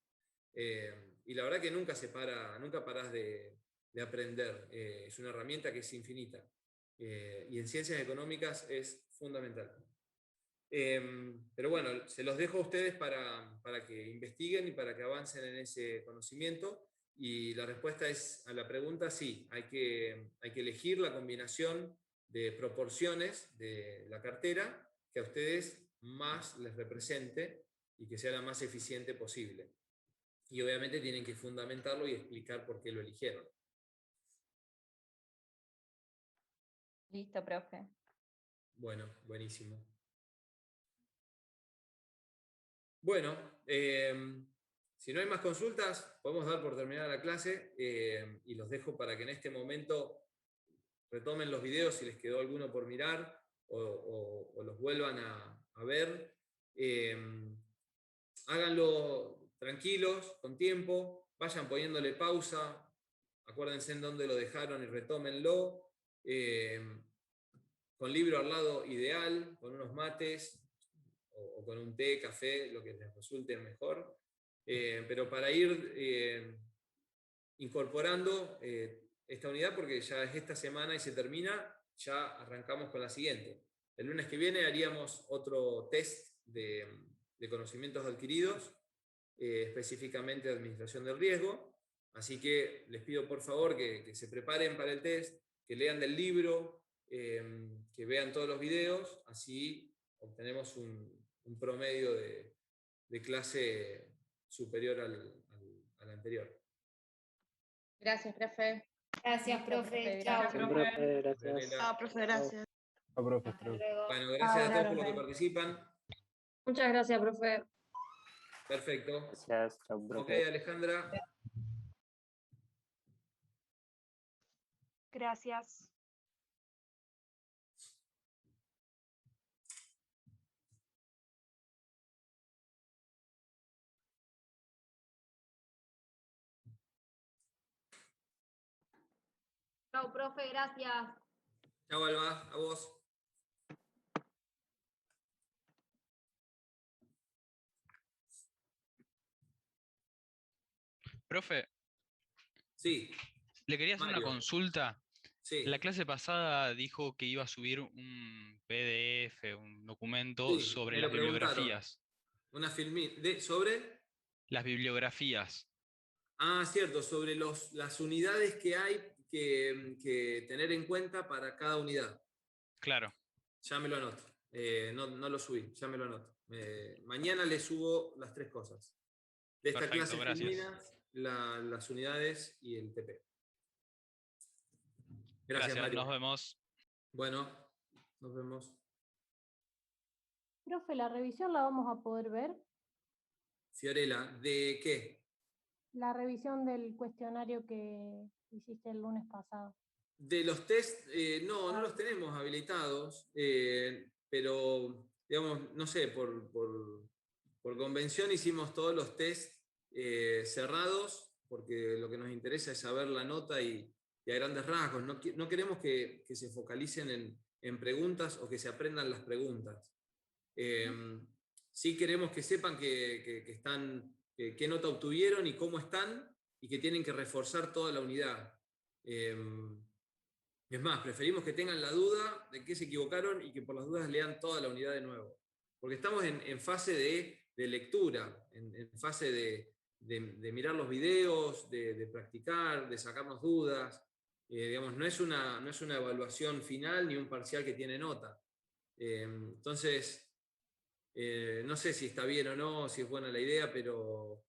Y la verdad que nunca parás de aprender. Es una herramienta que es infinita. Y en ciencias económicas es fundamental. Pero bueno, se los dejo a ustedes para que investiguen y para que avancen en ese conocimiento. Y la respuesta a la pregunta, sí, hay que elegir la combinación de proporciones de la cartera que a ustedes más les represente y que sea la más eficiente posible. y obviamente tienen que fundamentarlo y explicar por qué lo eligieron. Listo, profe. Bueno, buenísimo. Bueno, si no hay más consultas, podemos dar por terminada la clase y los dejo para que en este momento retomen los videos si les quedó alguno por mirar o los vuelvan a ver. Háganlo tranquilos, con tiempo, vayan poniéndole pausa, acuérdense en dónde lo dejaron y retómenlo. Con libro al lado ideal, con unos mates o con un té, café, lo que les resulte mejor. Pero para ir incorporando esta unidad, porque ya es esta semana y se termina, ya arrancamos con la siguiente. El lunes que viene haríamos otro test de conocimientos adquiridos, específicamente de administración del riesgo. Así que les pido por favor que se preparen para el test, que lean del libro, que vean todos los videos, así obtenemos un promedio de clase superior al anterior. Gracias, profe. Gracias, profe. Chao. Gracias, profe, gracias. Chao, profe, gracias. Chao, profe. Hasta luego. Bueno, gracias a todos por los que profe. participan. Muchas gracias, profe. Perfecto. Gracias, chao, Ok, profe. Alejandra. Gracias. Chao, profe, gracias. Chao, Alba, a vos. Profe, Sí, le quería hacer una Mario. consulta. Sí. La clase pasada dijo que iba a subir un PDF, un documento Sí, sobre me las lo preguntaron. bibliografías. Una ¿sobre? Las bibliografías. Ah, cierto, sobre las unidades que hay que tener en cuenta para cada unidad. Claro. Ya me lo anoto. No lo subí, ya me lo anoto. Mañana le subo las 3 cosas. De esta Perfecto, clase gracias. filminas, las unidades y el TP. Gracias, Mario. Nos vemos. Bueno, nos vemos. Profe, ¿la revisión la vamos a poder ver? Fiorella, ¿de qué? La revisión del cuestionario que hiciste el lunes pasado. De los test, no los tenemos habilitados, pero, digamos, no sé, por convención hicimos todos los test cerrados, porque lo que nos interesa es saber la nota y a grandes rasgos. No queremos que se focalicen en preguntas o que se aprendan las preguntas. Sí queremos que sepan qué nota obtuvieron y cómo están, y que tienen que reforzar toda la unidad. Es más, preferimos que tengan la duda de qué se equivocaron y que por las dudas lean toda la unidad de nuevo. Porque estamos en fase de lectura, en fase de mirar los videos, de practicar, de sacarnos dudas. Digamos, no es una evaluación final ni un parcial que tiene nota. Entonces, no sé si está bien o no, si es buena la idea, pero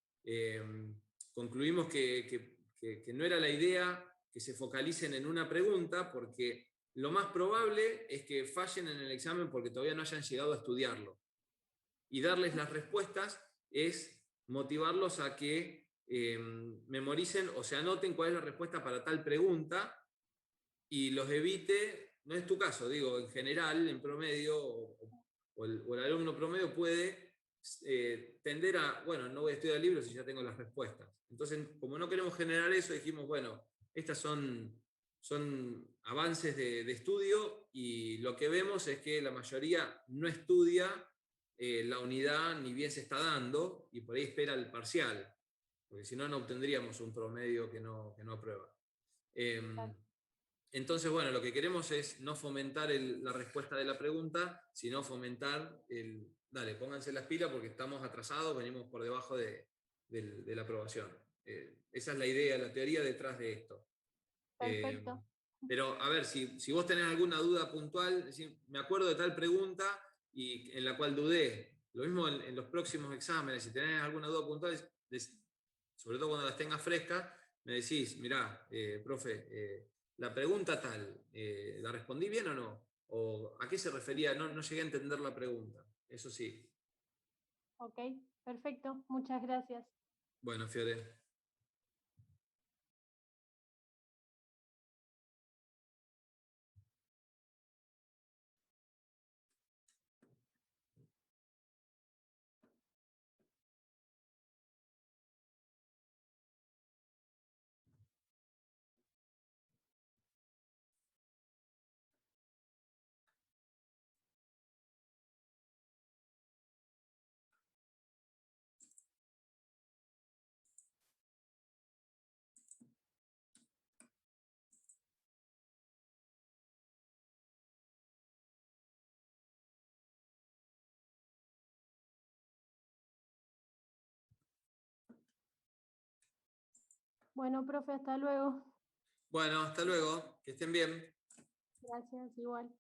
concluimos que no era la idea que se focalicen en una pregunta, porque lo más probable es que fallen en el examen porque todavía no hayan llegado a estudiarlo. Y darles las respuestas es motivarlos a que memoricen o se anoten cuál es la respuesta para tal pregunta y los evite. No es tu caso, digo, en general, en promedio, o el alumno promedio puede tender a, bueno, no voy a estudiar libros si ya tengo las respuestas. Entonces, como no queremos generar eso, dijimos, bueno, estas son avances de estudio, y lo que vemos es que la mayoría no estudia la unidad ni bien se está dando, y por ahí espera el parcial, porque si no, no obtendríamos un promedio que no aprueba. Entonces, bueno, lo que queremos es no fomentar la respuesta de la pregunta, sino fomentar dale, pónganse las pilas porque estamos atrasados, venimos por debajo de la aprobación. Esa es la idea, la teoría detrás de esto. Perfecto. Pero, a ver, si vos tenés alguna duda puntual, es decir, me acuerdo de tal pregunta y en la cual dudé. Lo mismo en los próximos exámenes, si tenés alguna duda puntual, sobre todo cuando las tengas frescas, me decís, mirá, profe, la pregunta tal, ¿la respondí bien o no? ¿O a qué se refería? No llegué a entender la pregunta, eso sí. Ok, perfecto, muchas gracias. Bueno, Fiore. Bueno, profe, hasta luego. Bueno, hasta luego, que estén bien. Gracias, igual.